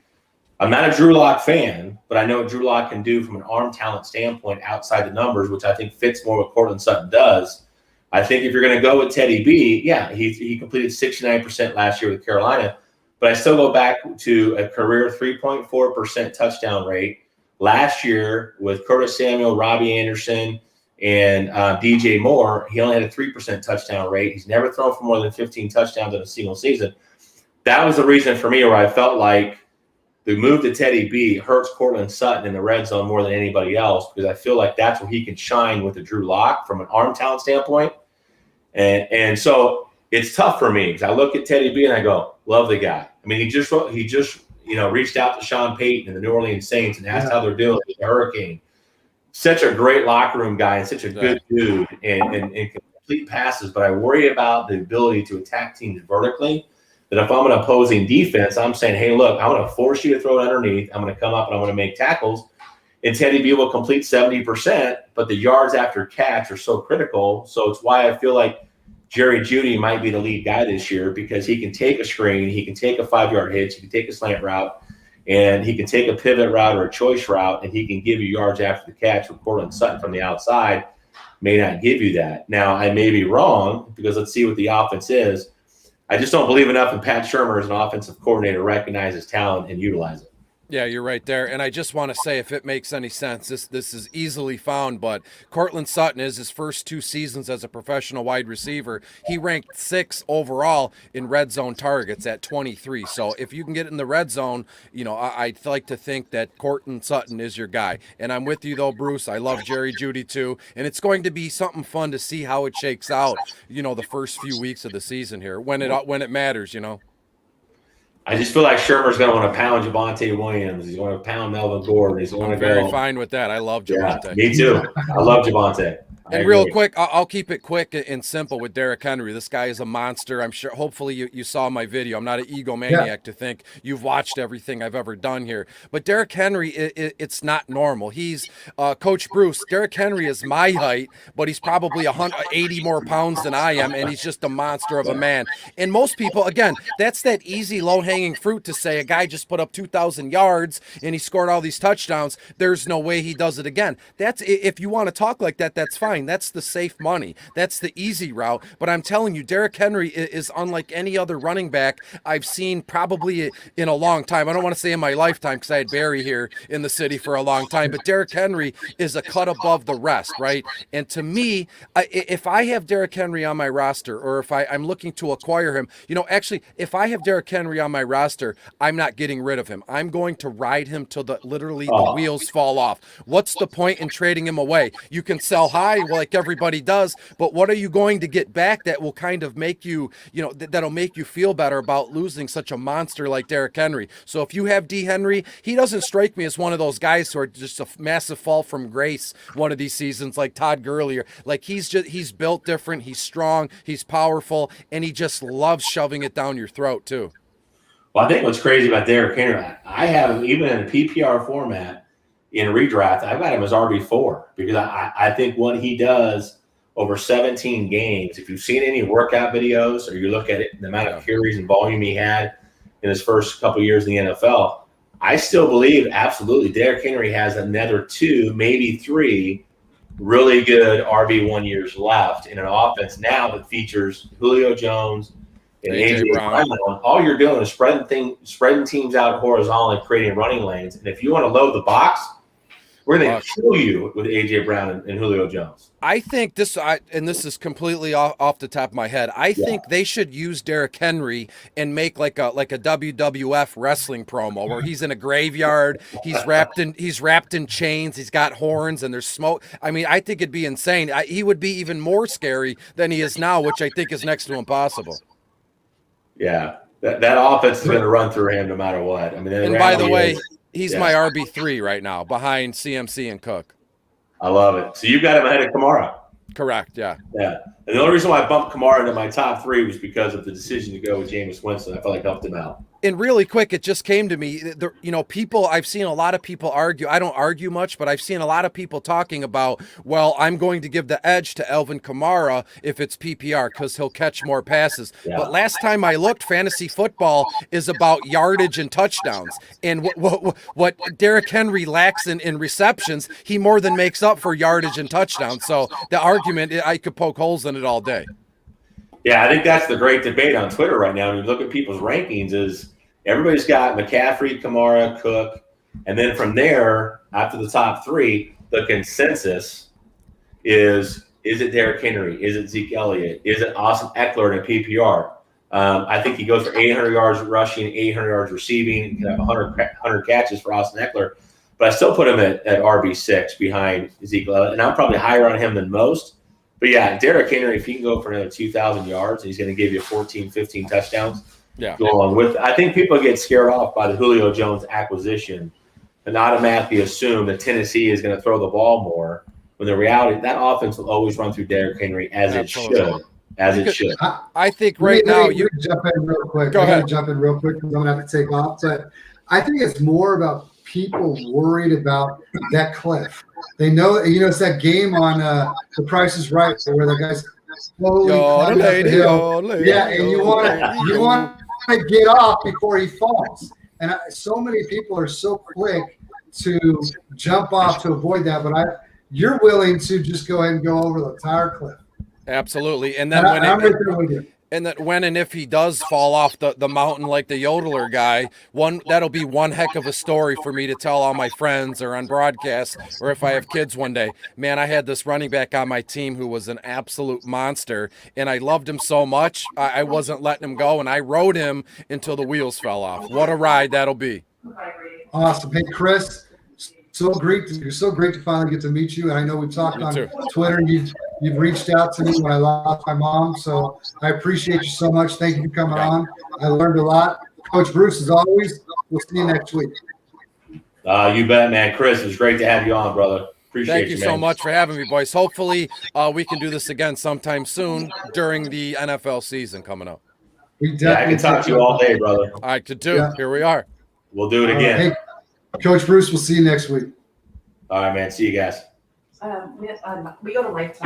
I'm not a Drew Lock fan, but I know what Drew Lock can do from an arm talent standpoint outside the numbers, which I think fits more what Cortland Sutton does. I think if you're going to go with Teddy B, yeah, he completed 69% last year with Carolina, but I still go back to a career 3.4% touchdown rate. Last year with Curtis Samuel, Robbie Anderson, and DJ Moore, he only had a 3% touchdown rate. He's never thrown for more than 15 touchdowns in a single season. That was the reason for me where I felt like the move to Teddy B hurts Cortland Sutton in the red zone more than anybody else, because I feel like that's where he can shine with the Drew Lock from an arm talent standpoint. And so it's tough for me because I look at Teddy B and I go, love the guy. I mean, he just reached out to Sean Payton and the New Orleans Saints and asked how they're doing with the Hurricane. Such a great locker room guy and such a good dude and complete passes, but I worry about the ability to attack teams vertically. that if I'm an opposing defense, I'm saying, hey, look, I'm going to force you to throw it underneath. I'm going to come up and I'm going to make tackles. And Teddy B will complete 70%, but the yards after catch are so critical. So it's why I feel like Jerry Jeudy might be the lead guy this year, because he can take a screen, he can take a 5-yard hitch, he can take a slant route, and he can take a pivot route or a choice route, and he can give you yards after the catch. With Cortland Sutton from the outside may not give you that. Now, I may be wrong, because let's see what the offense is. I just don't believe enough in Pat Shurmur as an offensive coordinator to recognize his talent and utilize it. Yeah, you're right there. And I just want to say, if it makes any sense, this is easily found, but Cortland Sutton is his first 2 seasons as a professional wide receiver. He ranked 6th overall in red zone targets at 23. So if you can get in the red zone, I'd like to think that Cortland Sutton is your guy. And I'm with you, though, Bruce. I love Jerry Jeudy, too. And it's going to be something fun to see how it shakes out, the first few weeks of the season here, when it matters, I just feel like Shermer's going to want to pound Javonte Williams. He's going to pound Melvin Gordon. He's going to go. Very fine with that. I love Javonte. Yeah, me too. I love Javonte. And real quick, I'll keep it quick and simple with Derrick Henry. This guy is a monster. I'm sure, hopefully you saw my video. I'm not an egomaniac to think you've watched everything I've ever done here. But Derrick Henry, it's not normal. He's, Coach Bruce, Derrick Henry is my height, but he's probably 180 more pounds than I am, and he's just a monster of a man. And most people, again, that's that easy, low-hanging fruit to say a guy just put up 2,000 yards and he scored all these touchdowns. There's no way he does it again. That's, if you want to talk like that, that's fine. That's the safe money. That's the easy route. But I'm telling you, Derrick Henry is unlike any other running back I've seen probably in a long time. I don't want to say in my lifetime, because I had Barry here in the city for a long time, but Derrick Henry is a cut above the rest, right? And to me, if I have Derrick Henry on my roster, or if I'm looking to acquire him, actually, if I have Derrick Henry on my roster, I'm not getting rid of him. I'm going to ride him till the wheels fall off. What's the point in trading him away? You can sell high like everybody does, but what are you going to get back that will kind of make you, that'll make you feel better about losing such a monster like Derrick Henry? So if you have D. Henry, he doesn't strike me as one of those guys who are just a massive fall from grace one of these seasons like Todd Gurley. Like he's built different, he's strong, he's powerful, and he just loves shoving it down your throat too. Well, I think what's crazy about Derrick Henry, I have him even in a PPR format in redraft. I've got him as RB4 because I think what he does over 17 games, if you've seen any workout videos or you look at it, the amount of carries and volume he had in his first couple years in the NFL, I still believe absolutely Derrick Henry has another 2, maybe 3 really good RB1 years left in an offense now that features Julio Jones and AJ Brown. All you're doing is spreading teams out horizontally, creating running lanes. And if you want to load the box, we're going to kill you with AJ Brown and Julio Jones. I think this, and this is completely off the top of my head, I think they should use Derrick Henry and make like a WWF wrestling promo where he's in a graveyard, he's wrapped in chains, he's got horns, and there's smoke. I mean, I think it'd be insane. He would be even more scary than he is now, which I think is next to impossible. Yeah, that offense is going to run through him no matter what. I mean, and by the way, he's my RB3 right now, behind CMC and Cook. I love it. So you've got him ahead of Kamara. Correct, yeah. Yeah. And the only reason why I bumped Kamara into my top 3 was because of the decision to go with Jameis Winston. I felt like I helped him out. And really quick, it just came to me, I've seen a lot of people argue. I don't argue much, but I've seen a lot of people talking about, well, I'm going to give the edge to Alvin Kamara if it's PPR because he'll catch more passes. Yeah. But last time I looked, fantasy football is about yardage and touchdowns. And what Derrick Henry lacks in receptions, he more than makes up for yardage and touchdowns. So the argument, I could poke holes in it all day. Yeah, I think that's the great debate on Twitter right now. When you look at people's rankings, is everybody's got McCaffrey, Kamara, Cook, and then from there, after the top 3, the consensus is it Derrick Henry? Is it Zeke Elliott? Is it Austin Eckler in a PPR? I think he goes for 800 yards rushing, 800 yards receiving. He can have 100 catches for Austin Eckler. But I still put him at RB6 behind Zeke Elliott, and I'm probably higher on him than most. But, yeah, Derrick Henry, if he can go for another 2,000 yards, he's going to give you 14, 15 touchdowns. Yeah. Go along with. I think people get scared off by the Julio Jones acquisition and automatically assume that Tennessee is going to throw the ball more, when the reality, that offense will always run through Derrick Henry as it should. as it should. I think right now let me jump in real quick. Go ahead. Jump in real quick because I'm gonna have to take off. But I think it's more about people worried about that cliff. They know, it's that game on The Price is Right where the guy's slowly climbing up the hill. Yeah, and you want to get off before he falls. And so many people are so quick to jump off to avoid that, but you're willing to just go ahead and go over the entire cliff. Absolutely. And then when and if he does fall off the mountain like the yodeler guy, that'll be one heck of a story for me to tell all my friends or on broadcast, or if I have kids one day. Man, I had this running back on my team who was an absolute monster, and I loved him so much, I wasn't letting him go, and I rode him until the wheels fell off. What a ride that'll be. Awesome. Hey, Chris, you're so great to finally get to meet you. And I know we've talked on Twitter. You've reached out to me when I lost my mom. So I appreciate you so much. Thank you for coming on. I learned a lot. Coach Bruce, as always, we'll see you next week. You bet, man. Chris, it was great to have you on, brother. Thank you so much for having me, boys. Hopefully we can do this again sometime soon during the NFL season coming up. I can talk to you all day, brother. I could too. Yeah. Here we are. We'll do it again. Hey, Coach Bruce, we'll see you next week. All right, man. See you guys. We go to Lifetime.